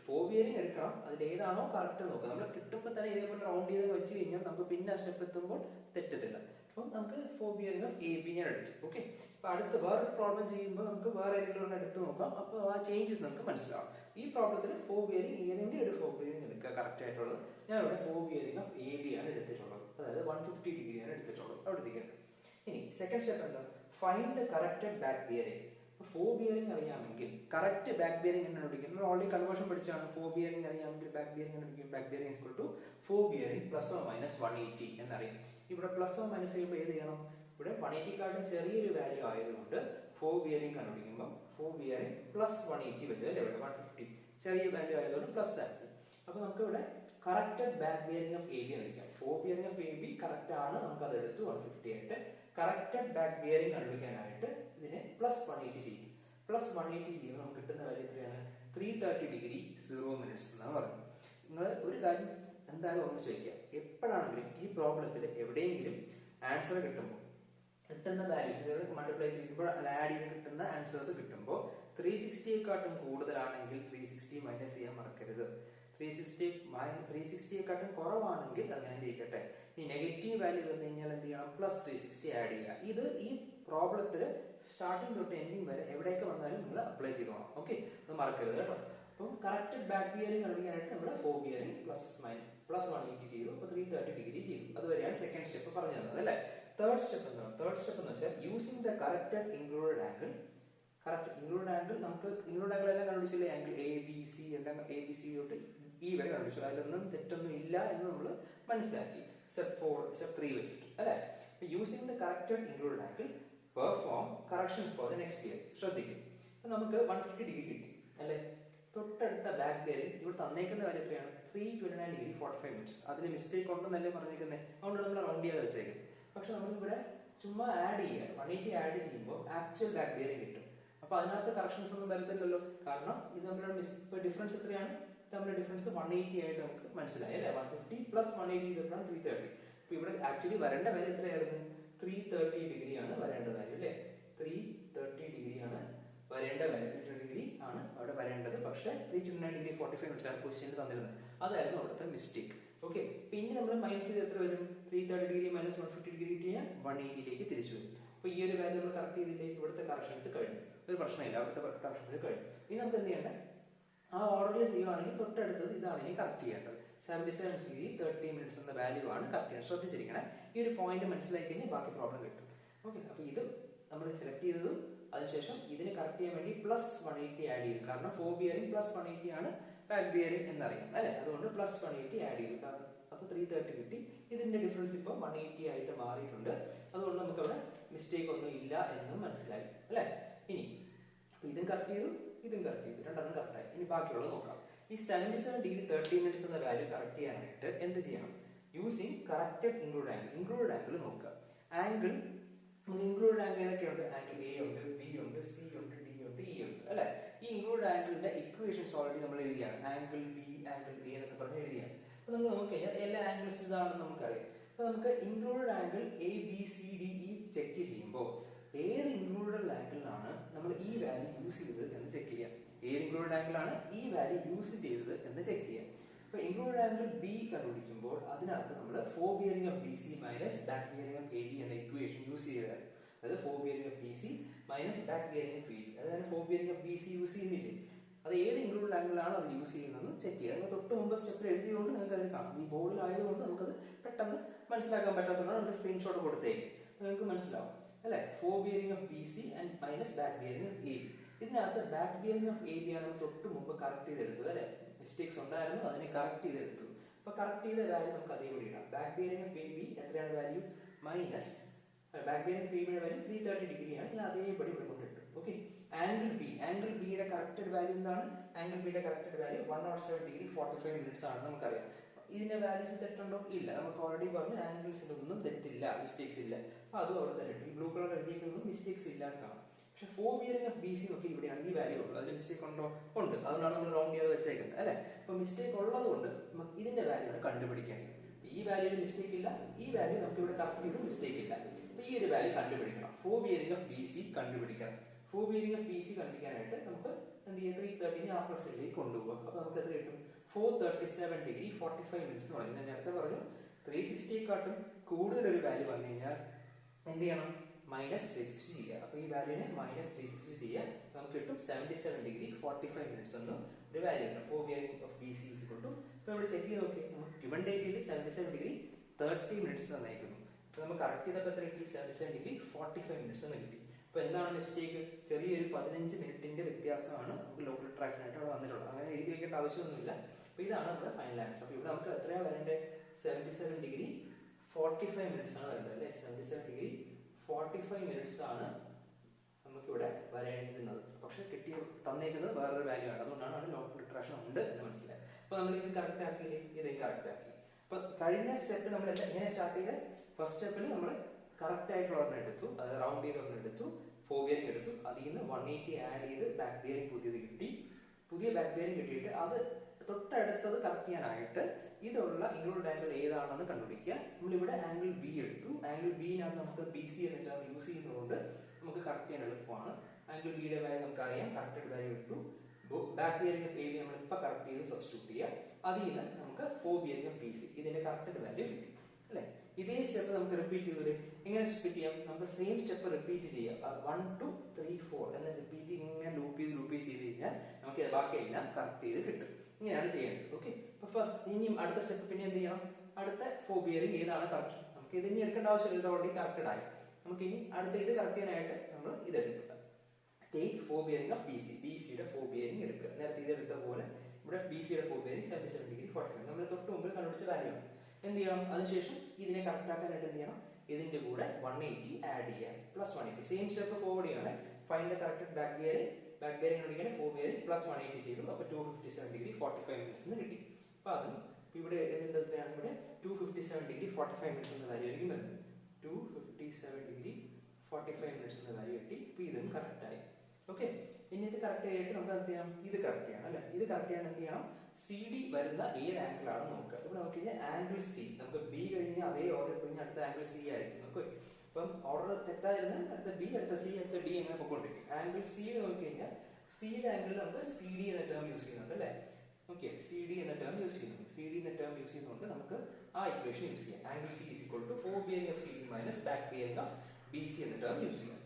ഫോ ബിയറിംഗ് എടുക്കണം. അതിൽ ഏതാണോ കറക്റ്റ് നോക്കുക. നമ്മൾ കിട്ടുമ്പോൾ തന്നെ ഇതേപോലെ റൗണ്ട് ചെയ്ത് വെച്ച് കഴിഞ്ഞാൽ നമുക്ക് പിന്നെ ആ സ്റ്റെപ്പ് എത്തുമ്പോൾ തെറ്റത്തില്ല. അപ്പം നമുക്ക് ഫോ ബിയറിംഗ് ഓഫ് എ ബി ഞാൻ എടുത്തു. ഓക്കെ, അപ്പൊ അടുത്ത് വേറൊരു പ്രോബ്ലം ചെയ്യുമ്പോൾ നമുക്ക് വേറെ ഏതെങ്കിലും എടുത്ത് നോക്കാം. അപ്പോൾ ആ ചേഞ്ചസ് നമുക്ക് മനസ്സിലാവും. ഈ പ്രോബ്ലത്തിൽ ഫോ ബിയറിംഗ് ഏതെങ്കിലും ഒരു ഫോ ബിയറിംഗ് എടുക്കുക കറക്റ്റ് ആയിട്ടുള്ളത്. ഞാൻ ഇവിടെ ഫോ ബിയറിംഗ് ഓഫ് എ ബി ആണ് എടുത്തിട്ടുള്ളത്. അതായത് 150 ഡിഗ്രി ആണ് എടുത്തിട്ടുള്ളത്. അവിടെ ഇരിക്കട്ടെ. ഇനി സെക്കൻഡ് സ്റ്റെപ്പ് എന്താ, find the corrected back bearing. ഫോ ബിയറിംഗ് അറിയാമെങ്കിൽ കറക്റ്റ് ബാക്ക് ബിയറിംഗ് എന്നാണ് വിളിക്കുന്നത്. നമ്മൾ ഓൾറെഡി കൺവേർഷൻ പഠിച്ചാണ്. ഫോ ബിയറിംഗ് അറിയാമെങ്കിൽ ബാക്ക് ബിയറിംഗ് എന്ന് വിളിക്കും. ബാക്ക് ബിയറിംഗ് ഈക്വൽ ടു ഫോ ബിയറിംഗ് പ്ലസ് ഓർ മൈനസ് 180 എന്നറിയാം. ഇവിടെ പ്ലസ് ഓർ മൈനസ് ചെയ്യുമ്പോൾ ഏത് ചെയ്യണം, ഇവിടെ 180ക്കാളും ചെറിയൊരു വാല്യൂ ആയതുകൊണ്ട് ഫോ ബിയറിംഗ് കണ്ടുപിടിക്കുമ്പോൾ ഫോ ബിയറിംഗ് പ്ലസ് 180 വരും അല്ലേ. ഇവിടെ 150 ചെറിയ വാല്യൂ ആയതുകൊണ്ട് പ്ലസ് ആയിരിക്കും. അപ്പോൾ നമുക്ക് ഇവിടെ corrected back bearing of A B എന്ന് വിളിക്കാം. ഫോ bearing of A B correct ആണ്, നമുക്ക് അത് എടുത്ത് 150 ആയിട്ട്. കറക്റ്റഡ് ബാക്ക് ബിയറിംഗ് കണ്ടുപിടിക്കാനായിട്ട് ഇതിനെ പ്ലസ് 180 ചെയ്യും. പ്ലസ് 180 ചെയ്യുമ്പോൾ നമുക്ക് കിട്ടുന്ന വാല്യൂ എത്രയാണ്, 330 ഡിഗ്രി 0 മിനിറ്റ്സ് എന്നാണ് പറയുന്നത്. നിങ്ങൾ ഒരു കാര്യം എന്തായാലും ഒന്ന് ചോദിക്കുക, എപ്പോഴാണെങ്കിലും ഈ പ്രോബ്ലത്തിൽ എവിടെയെങ്കിലും ആൻസർ കിട്ടുമ്പോൾ കിട്ടുന്ന വാല്യൂസ് മൾട്ടിപ്ലൈ ചെയ്യുമ്പോൾ ആഡ് ചെയ്ത് കിട്ടുന്ന ആൻസേഴ്സ് കിട്ടുമ്പോൾ 360യെക്കാട്ടും കൂടുതലാണെങ്കിൽ 360 മൈനസ് ചെയ്യാൻ മറക്കരുത്. 360യെക്കാട്ടും കുറവാണെങ്കിൽ അങ്ങനെ ഇരിക്കട്ടെ. ഈ നെഗറ്റീവ് വാല്യൂ വന്നു കഴിഞ്ഞാൽ എന്ത് ചെയ്യണം, പ്ലസ് 360 ആഡ് ചെയ്യുക. ഇത് ഈ പ്രോബ്ലത്തിൽ സ്റ്റാർട്ടിംഗ് തൊട്ട് എൻഡിങ് വരെ എവിടെയൊക്കെ വന്നാലും നിങ്ങൾ അപ്ലൈ ചെയ്തോണം. ഓക്കെ, അത് മറക്കരുത് കേട്ടോ. അപ്പം കറക്റ്റ് ബാക്ക് ബിയറിംഗ് കണ്ടുപിടിക്കാനായിട്ട് നമ്മൾ ഫോ ബിയറിംഗ് പ്ലസ് 180 ചെയ്തു. അപ്പോൾ 330 ഡിഗ്രി ചെയ്തു. അതുവരെയാണ് സെക്കൻഡ് സ്റ്റെപ്പ് പറഞ്ഞു തന്നത് അല്ലേ. തേർഡ് സ്റ്റെപ്പ് എന്താണ്? തേർഡ് സ്റ്റെപ്പ് എന്ന് വെച്ചാൽ using the corrected included angle. Correct included angle നമുക്ക് ഇൻക്ലൂഡ് ആംഗിൾ എല്ലാം കണ്ടുപിടിച്ചില്ലേ, ആംഗിൾ എ ബി സി എല്ലാം എ ബി സി തൊട്ട് ഈ വരെ കണ്ടുപിടിച്ചു. അതിലൊന്നും തെറ്റൊന്നും ഇല്ല എന്ന് നമ്മൾ മനസ്സിലാക്കി സ്റ്റെപ്പ് 3 വെച്ചിട്ട് അല്ലേ. Using the corrected included angle perform correction for the next year. ശ്രദ്ധിക്കും, നമുക്ക് 150 ഡിഗ്രി കിട്ടി അല്ലേ. തൊട്ടടുത്ത ബാക്ക് ബിയറിംഗ് ഇവിടെ തന്നേക്കുന്ന കാര്യം എത്രയാണ്, 329 ഡിഗ്രി 45 മിനിറ്റ്സ്. അതിന് മിസ്റ്റേക്ക് ഉണ്ടെന്നല്ലേ പറഞ്ഞിരിക്കുന്നത്, അതുകൊണ്ട് നമ്മൾ റൗണ്ട് ചെയ്ത് വെച്ചേക്കുന്നത്. പക്ഷെ നമ്മളിവിടെ ചുമ്മാ ആഡ് ചെയ്യുക, 180 ആഡ് ചെയ്യുമ്പോൾ ആക്ച്വൽ ബാക്ക് ബിയറിംഗ് കിട്ടും. അപ്പൊ അതിനകത്ത് കറക്ഷൻസ് ഒന്നും വരത്തില്ലല്ലോ, കാരണം ഇത് തമ്മിലുള്ള ഡിഫറൻസ് എത്രയാണ്, തമ്മിലുള്ള ഡിഫറൻസ് 180 ആയിട്ട് നമുക്ക് മനസ്സിലായി അല്ലേ. 150 പ്ലസ് 180 ചെയ്തപ്പോഴാണ് 330. അപ്പൊ ഇവിടെ ആക്ച്വലി വരേണ്ട വാല്യൂ എത്രയായിരുന്നു, 330 ഡിഗ്രി ആണ് വരേണ്ട വാല്യൂ അല്ലേ. 330 ഡിഗ്രി പക്ഷേ 329°45 ആണ് ക്വസ്റ്റ്യനിൽ തന്നിരുന്നത്. അതായിരുന്നു അവിടുത്തെ മിസ്റ്റേക്ക്. ഓക്കെ, പിന്നെ നമ്മൾ മൈനസ് ചെയ്ത് എത്ര വരും? 330° മൈനസ് 150° കിട്ടിയാൽ 180 തിരിച്ചു വരും. അപ്പോൾ ഈ ഒരു വാല്യൂ നമ്മൾ കറക്റ്റ് ചെയ്തില്ലേ? ഇവിടുത്തെ കറക്ഷൻസ് കഴിഞ്ഞു, ഒരു പ്രശ്നമില്ല, അവിടുത്തെ കറക്ഷൻസ് കഴിഞ്ഞു. ഇനി നമുക്ക് എന്ത് ചെയ്യേണ്ടത്? ആ ഓർഡറിൽ ചെയ്യുവാണെങ്കിൽ തൊട്ടടുത്തത് ഇതാണ് ഇനി കറക്റ്റ് ചെയ്യേണ്ടത്. 77° 30 minutes എന്ന വാല്യൂ ആണ് കറക്റ്റ് ചെയ്യേണ്ടത്. ശ്രദ്ധിച്ചിരിക്കണേ, ഈ ഒരു പോയിന്റ് മനസ്സിലാക്കി കഴിഞ്ഞാൽ ബാക്കി പ്രോബ്ലം കിട്ടും. ഓക്കെ, അപ്പോൾ ഇത് നമ്മൾ സെലക്ട് ചെയ്തതും അതിനുശേഷം ഇതിന് കറക്റ്റ് ചെയ്യാൻ വേണ്ടി പ്ലസ് 180 ആഡ് ചെയ്തു. കാരണം ഫോർ ബിയറിംഗ് പ്ലസ് 180 ആണ് ബാക്ക് ബിയറിംഗ് എന്നറിയാം അല്ലെ, അതുകൊണ്ട് പ്ലസ് 180 ആഡ് ചെയ്തു. കാരണം അപ്പോൾ 330 കിട്ടി. ഇതിന്റെ ഡിഫറൻസ് ഇപ്പോൾ 180 ആയിട്ട് മാറിയിട്ടുണ്ട്. അതുകൊണ്ട് നമുക്ക് അവിടെ മിസ്റ്റേക്ക് ഒന്നും ഇല്ല എന്നും മനസ്സിലായി അല്ലെ. ഇനി ഇതും കറക്റ്റ് ചെയ്തു, ഇതും കറക്റ്റ് ചെയ്തു, രണ്ടെണ്ണം കറക്റ്റായി. ഇനി ബാക്കിയുള്ളത് നോക്കാം. ഈ 77° 30 minutes എന്ന വാല്യൂ കറക്റ്റ് ചെയ്യാനായിട്ട് എന്ത് ചെയ്യണം? Using corrected include angle. Include angle നോക്കുക. ആംഗിൾ ഇൻക്ലൂഡ് ആംഗിൾ ഏതൊക്കെയുണ്ട്? ആംഗിൾ എ ഉണ്ട്, ബി ഉണ്ട്, സി ഉണ്ട്, ഡി ഉണ്ട്, ഇ ഉണ്ട് അല്ലെ. ഈ ഇൻക്ലൂഡ് ആംഗിളിന്റെ ഇക്വേഷൻസ് ഓൾറെഡി നമ്മൾ എഴുതിയാണ്. ആംഗിൾ ബി, ആംഗിൾ എ എന്നൊക്കെ പറഞ്ഞ് എഴുതിയാണ്. അപ്പൊ നമുക്ക് നോക്കിക്കഴിഞ്ഞാൽ എല്ലാ ആംഗിൾസ് ഇതാണെന്ന് നമുക്കറിയാം. അപ്പൊ നമുക്ക് include angle A B C D E check ചെയ്യുമ്പോൾ ഏത് ഇൻക്ലൂഡഡ് ആംഗിളിലാണ് നമ്മൾ ഈ വാല്യൂ യൂസ് ചെയ്തത് എന്ന് ചെക്ക് ചെയ്യാം. ഏത് ഇൻക്ലൂഡഡ് ആംഗിളാണ് ഈ വാല്യൂ യൂസ് ചെയ്തത് എന്ന് ചെക്ക് ചെയ്യാം. അപ്പൊ ഇൻക്ലൂഡഡ് ആംഗിൾ ബി കണ്ടുപിടിക്കുമ്പോൾ അതിനകത്ത് നമ്മൾ fore bearing of B C minus back bearing of A B എന്ന ഇക്വേഷൻ യൂസ് ചെയ്തതാണ്. അതായത് fore bearing of B C minus back bearing of A B. അതായത് fore bearing of B C use ചെയ്യുന്നില്ലേ, അത് ഏത് ഇൻക്ലൂഡഡ് ആംഗിളാണ് അത് യൂസ് ചെയ്യുന്നത് ചെക്ക് ചെയ്യുക. നമ്മൾ തൊട്ട് മുമ്പ് സ്റ്റെപ്പിൽ എഴുതിയതുകൊണ്ട് നിങ്ങൾക്ക് അത് കാണാം. ഈ ബോർഡിൽ ആയതുകൊണ്ട് നമുക്കത് പെട്ടെന്ന് മനസ്സിലാക്കാൻ പറ്റാത്തതുകൊണ്ടാണ് നമ്മൾ സ്ക്രീൻഷോട്ട് കൊടുത്തേക്ക്, നിങ്ങൾക്ക് മനസ്സിലാവും അല്ലെ. Fore bearing of B C and minus back bearing of A B. ഇതിനകത്ത് back bearing of A B ആണ് തൊട്ട് മുമ്പ് കറക്റ്റ് ചെയ്തെടുത്തത് അല്ലെ. മിസ്റ്റേക്സ് ഉണ്ടായിരുന്നു, അതിനെ കറക്റ്റ് ചെയ്തെടുത്തു. അപ്പൊ കറക്റ്റ് ചെയ്ത വാല്യൂ നമുക്ക് അതേപടി ഇടാം. Back bearing of A B എത്രയാണ് value? Minus back bearing of A ബിയുടെ വാല്യൂ 330° ആണ്. ഇത് അതേപടി ഇവിടെ കൊണ്ടിട്ടു. ഓക്കെ, ആംഗിൾ ബി, ആംഗിൾ ബിയുടെ കറക്റ്റഡ് വാല്യൂ എന്താണ്? ആംഗിൾ ബിയുടെ കറക്റ്റഡ് വാല്യൂ 107° 45 minutes ആണ് നമുക്കറിയാം. ഇതിന്റെ വാല്യൂസ് തെറ്റുണ്ടോ? ഇല്ല. നമുക്ക് ഓൾറെഡി പറഞ്ഞു ആംഗിൾസിലൊന്നും തെറ്റില്ല, മിസ്റ്റേക്സ് ഇല്ല. അപ്പൊ അതും അവിടെ തന്നെ ഇട്ടു. ഈ ബ്ലൂ കളർ എഴുതിയൊന്നും മിസ്റ്റേക്സ് ഇല്ലാത്തതാണ്. പക്ഷെ four bearing of B C നോക്കി ഇവിടെയാണ് ഈ വാല്യൂ ഉള്ളത്. അതിൽ മിസ്റ്റേക്ക് ഉണ്ടോ? ഉണ്ട്. അതുകൊണ്ടാണ് നമ്മൾ റൗണ്ട് ചെയ്ത് വെച്ചേക്കുന്നത് അല്ലെ. അപ്പൊ മിസ്റ്റേക്ക് ഉള്ളത് കൊണ്ട് നമുക്ക് ഇതിന്റെ വാല്യൂ ആണ് കണ്ടുപിടിക്കേണ്ടത്. ഈ വാല്യൂവിൽ മിസ്റ്റേക്ക് ഇല്ല, ഈ വാല്യൂ നമുക്ക് ഇവിടെ കറക്റ്റ് ചെയ്ത് മിസ്റ്റേക്ക് ഇല്ല. അപ്പൊ ഈ ഒരു വാല്യൂ കണ്ടുപിടിക്കണം. Fore bearing of B C കണ്ടുപിടിക്കണം. Fore bearing of B C കണ്ടുപിടിക്കാനായിട്ട് നമുക്ക് എന്ത് ചെയ്യാം? 330 ആ പ്ലസിലേക്ക് കൊണ്ടുപോകാം. അപ്പൊ നമുക്ക് എത്ര കിട്ടും? 437° 45 minutes എന്ന് പറയുന്നത്. ഞാൻ നേരത്തെ പറഞ്ഞു 360ക്കാട്ടും കൂടുതൽ ഒരു വാല്യൂ വന്നു കഴിഞ്ഞാൽ എന്ത് ചെയ്യണം? മൈനസ് 360 ചെയ്യുക. അപ്പൊ ഈ വാല്യൂനെ മൈനസ് 360 ചെയ്യുക. നമുക്ക് കിട്ടും 77° 45 minutes എന്നും ഒരു വാല്യൂ ഉണ്ട്. Four bearing of B C കിട്ടും. അപ്പൊ ഇവിടെ ചെക്ക് ചെയ്ത് നോക്കി, നമുക്ക് ഗിവൺ ഡേറ്റിൽ 77° 30 minutes തന്നേക്കുന്നു. അപ്പൊ നമുക്ക് കറക്റ്റ് ചെയ്തപ്പോൾ എത്ര കിട്ടി? 77° 45 minutes എന്ന് കിട്ടി. അപ്പൊ എന്താണ് മിസ്റ്റേക്ക്? ചെറിയൊരു 15 മിനിറ്റിന്റെ വ്യത്യാസമാണ് നമുക്ക് ലോക്കൽ ട്രാക്കിനായിട്ട് അവിടെ വന്നിട്ടുള്ളത്. അങ്ങനെ എഴുതി വെക്കേണ്ട ആവശ്യമൊന്നുമില്ല. അപ്പൊ ഇതാണ് നമ്മുടെ ഫൈനൽ ആൻസർ. അപ്പൊ ഇവിടെ നമുക്ക് എത്രയാണ് വരേണ്ടത്? 77° 45 minutes ആണ് വരേണ്ടത് അല്ലെ. 77° 45 minutes ആണ് നമുക്കിവിടെ വരേണ്ടുന്നത്. പക്ഷെ തന്നേക്കുന്നത് വേറൊരു വാല്യൂ ആണ്. അതുകൊണ്ടാണ് ലോക്കൽ റിട്രാക്ഷൻ ഉണ്ട് എന്ന് മനസ്സിലായത്. അപ്പൊ നമ്മൾ ഇത് കറക്റ്റ് ആക്കിയില്ലേ? ഇത് കറക്റ്റ് ആക്കി. അപ്പൊ കഴിഞ്ഞ സ്റ്റെപ്പ് നമ്മൾ എങ്ങനെ സ്റ്റാർട്ട് ചെയ്ത്? ഫസ്റ്റ് സ്റ്റെപ്പിൽ നമ്മൾ കറക്റ്റ് ആയിട്ടുള്ള ഒരെണ്ണം എടുത്തു, അത് റൗണ്ട് ചെയ്ത് ഒരെണ്ണം എടുത്തു, ഫോർ ബിയറിംഗ് എടുത്തു, അതിൽ നിന്ന് 180 ആഡ് ചെയ്ത് ബാക്ക് ബിയറിംഗ് പുതിയത് കിട്ടി. പുതിയ ബാക്ക് ബിയറിംഗ് കിട്ടിയിട്ട് അത് തൊട്ടടുത്തത് കറക്റ്റ് ചെയ്യാനായിട്ട് ഇതുള്ള ഇൻക്ലൂഡഡ് ആംഗിൾ ഏതാണെന്ന് കണ്ടുപിടിക്കുക. നമ്മളിവിടെ ആംഗിൾ ബി എടുത്തു. ആംഗിൾ ബിനകത്ത് നമുക്ക് ബി സി എന്നിട്ടാണ് യൂസ് ചെയ്യുന്നതുകൊണ്ട് നമുക്ക് കറക്റ്റ് ചെയ്യാൻ എളുപ്പമാണ്. ആംഗിൾ ബിയുടെ വാല്യൂ നമുക്കറിയാം, കറക്റ്റഡ് വാല്യൂ ഇട്ടു. Back bearing of A B നമ്മൾ ഇപ്പൊ കറക്റ്റ് ചെയ്ത് സബ്സ്റ്റിറ്റ്യൂട്ട് ചെയ്യുക. അതിൽ നിന്ന് നമുക്ക് four bearing of B C ഇതിന്റെ കറക്റ്റഡ് വാല്യൂ കിട്ടി അല്ലെ. ഇതേ സ്റ്റെപ്പ് നമുക്ക് റിപ്പീറ്റ് ചെയ്തത് എങ്ങനെ റിപ്പീറ്റ് ചെയ്യാം? നമുക്ക് സെയിം സ്റ്റെപ്പ് റിപ്പീറ്റ് ചെയ്യാം. 1 2 3 4 എന്ന റിപ്പീറ്റ് ഇങ്ങനെ ലൂപ്പ് ചെയ്ത് കഴിഞ്ഞാൽ നമുക്ക് ബാക്കി എല്ലാം കറക്റ്റ് ചെയ്ത് കിട്ടും. ഇങ്ങനെയാണ് ചെയ്യേണ്ടത്. ഓക്കെ, അപ്പൊ ഫസ്റ്റ് ഇനിയും അടുത്ത സ്റ്റെപ്പ് പിന്നെ എന്ത് ചെയ്യണം? അടുത്ത ഫോർ ബിയറിംഗ് ഏതാണ് കറക്റ്റ്? നമുക്ക് ഇത് ഇനി എടുക്കേണ്ട ആവശ്യമില്ല, ഇത് ഓൾറെഡി കറക്റ്റഡ് ആയി. നമുക്ക് ഇനി അടുത്ത ഇത് കറക്റ്റ് ചെയ്യാനായിട്ട് നമ്മൾ ഇത് എടുക്കുക. Take four bearing of B C. B സിയുടെ ഫോർ ബിയറിംഗ് എടുക്കുക. നേരത്തെ ഇത് എടുത്ത പോലെ ഇവിടെ ബി സിയുടെ ഫോർ ബിയറിംഗ് 77° 45 നമ്മൾ തൊട്ട് മുമ്പ് കണ്ടുപിടിച്ച വാല്യൂ ആണ്. എന്ത് ചെയ്യണം? അതിനുശേഷം ഇതിനെ കറക്റ്റ് ആക്കാനായിട്ട് എന്ത് ചെയ്യണം? ഇതിന്റെ കൂടെ 180 ആഡ് ചെയ്യാം. പ്ലസ് 180 സെയിം സ്റ്റെപ്പ് ഫോർവേഡ് ചെയ്യണം. Find the corrected back bearing. Back bearing കണ്ടുപിടിക്കാൻ ഫോർ ബിയറിംഗ് പ്ലസ് 180 ചെയ്തു. അപ്പൊ 257° 45 minutes എന്ന് കിട്ടി. അപ്പൊ അതും ഇവിടെ ഇതിന്റെ എത്രയാണ്? ഇവിടെ 257° 45 minutes എന്ന വാല്യൂ ആയിരിക്കും വരുന്നത്. 257° 45 minutes എന്ന വാല്യൂ കിട്ടി. അപ്പൊ ഇതും കറക്റ്റ് ആയി. ഓക്കെ, ഇനി ഇത് കറക്റ്റ് ആയിട്ട് നമുക്ക് എന്ത് ചെയ്യാം? ഇത് കറക്റ്റ് ചെയ്യണം അല്ലെ. ഇത് കറക്റ്റ് ചെയ്യാൻ എന്ത് ചെയ്യണം? സി ഡി വരുന്ന ഏത് ആംഗിൾ ആണ് നോക്കുക. ഇവിടെ നോക്കി കഴിഞ്ഞാൽ ആംഗിൾ സി, നമുക്ക് ബി കഴിഞ്ഞ് അതേ ഓർഡർ കഴിഞ്ഞ് അടുത്ത ആംഗിൾ സി ആയിരിക്കും. ഓക്കെ, അപ്പം ഓർഡർ തെറ്റായിരുന്ന അടുത്ത ബി, അടുത്ത സി, അടുത്ത ഡി അങ്ങനെ പൊക്കോണ്ടിരിക്കും. ആംഗിൾ സി നോക്കി കഴിഞ്ഞാൽ സിയുടെ ആംഗിളിൽ നമുക്ക് സി ഡി എന്ന ടേം യൂസ് ചെയ്യുന്നുണ്ട് അല്ലേ? ഓക്കെ, സി ഡി എന്ന ടേം യൂസ് ചെയ്യുന്നുണ്ട്. സി ഡി എന്ന ടേം യൂസ് ചെയ്യുന്നതുകൊണ്ട് നമുക്ക് ആ ഇക്വേഷൻ യൂസ് ചെയ്യാം. Angle C is equal to 4 bearing of C D minus back bearing of B C എന്ന ടേം യൂസ് ചെയ്യാം.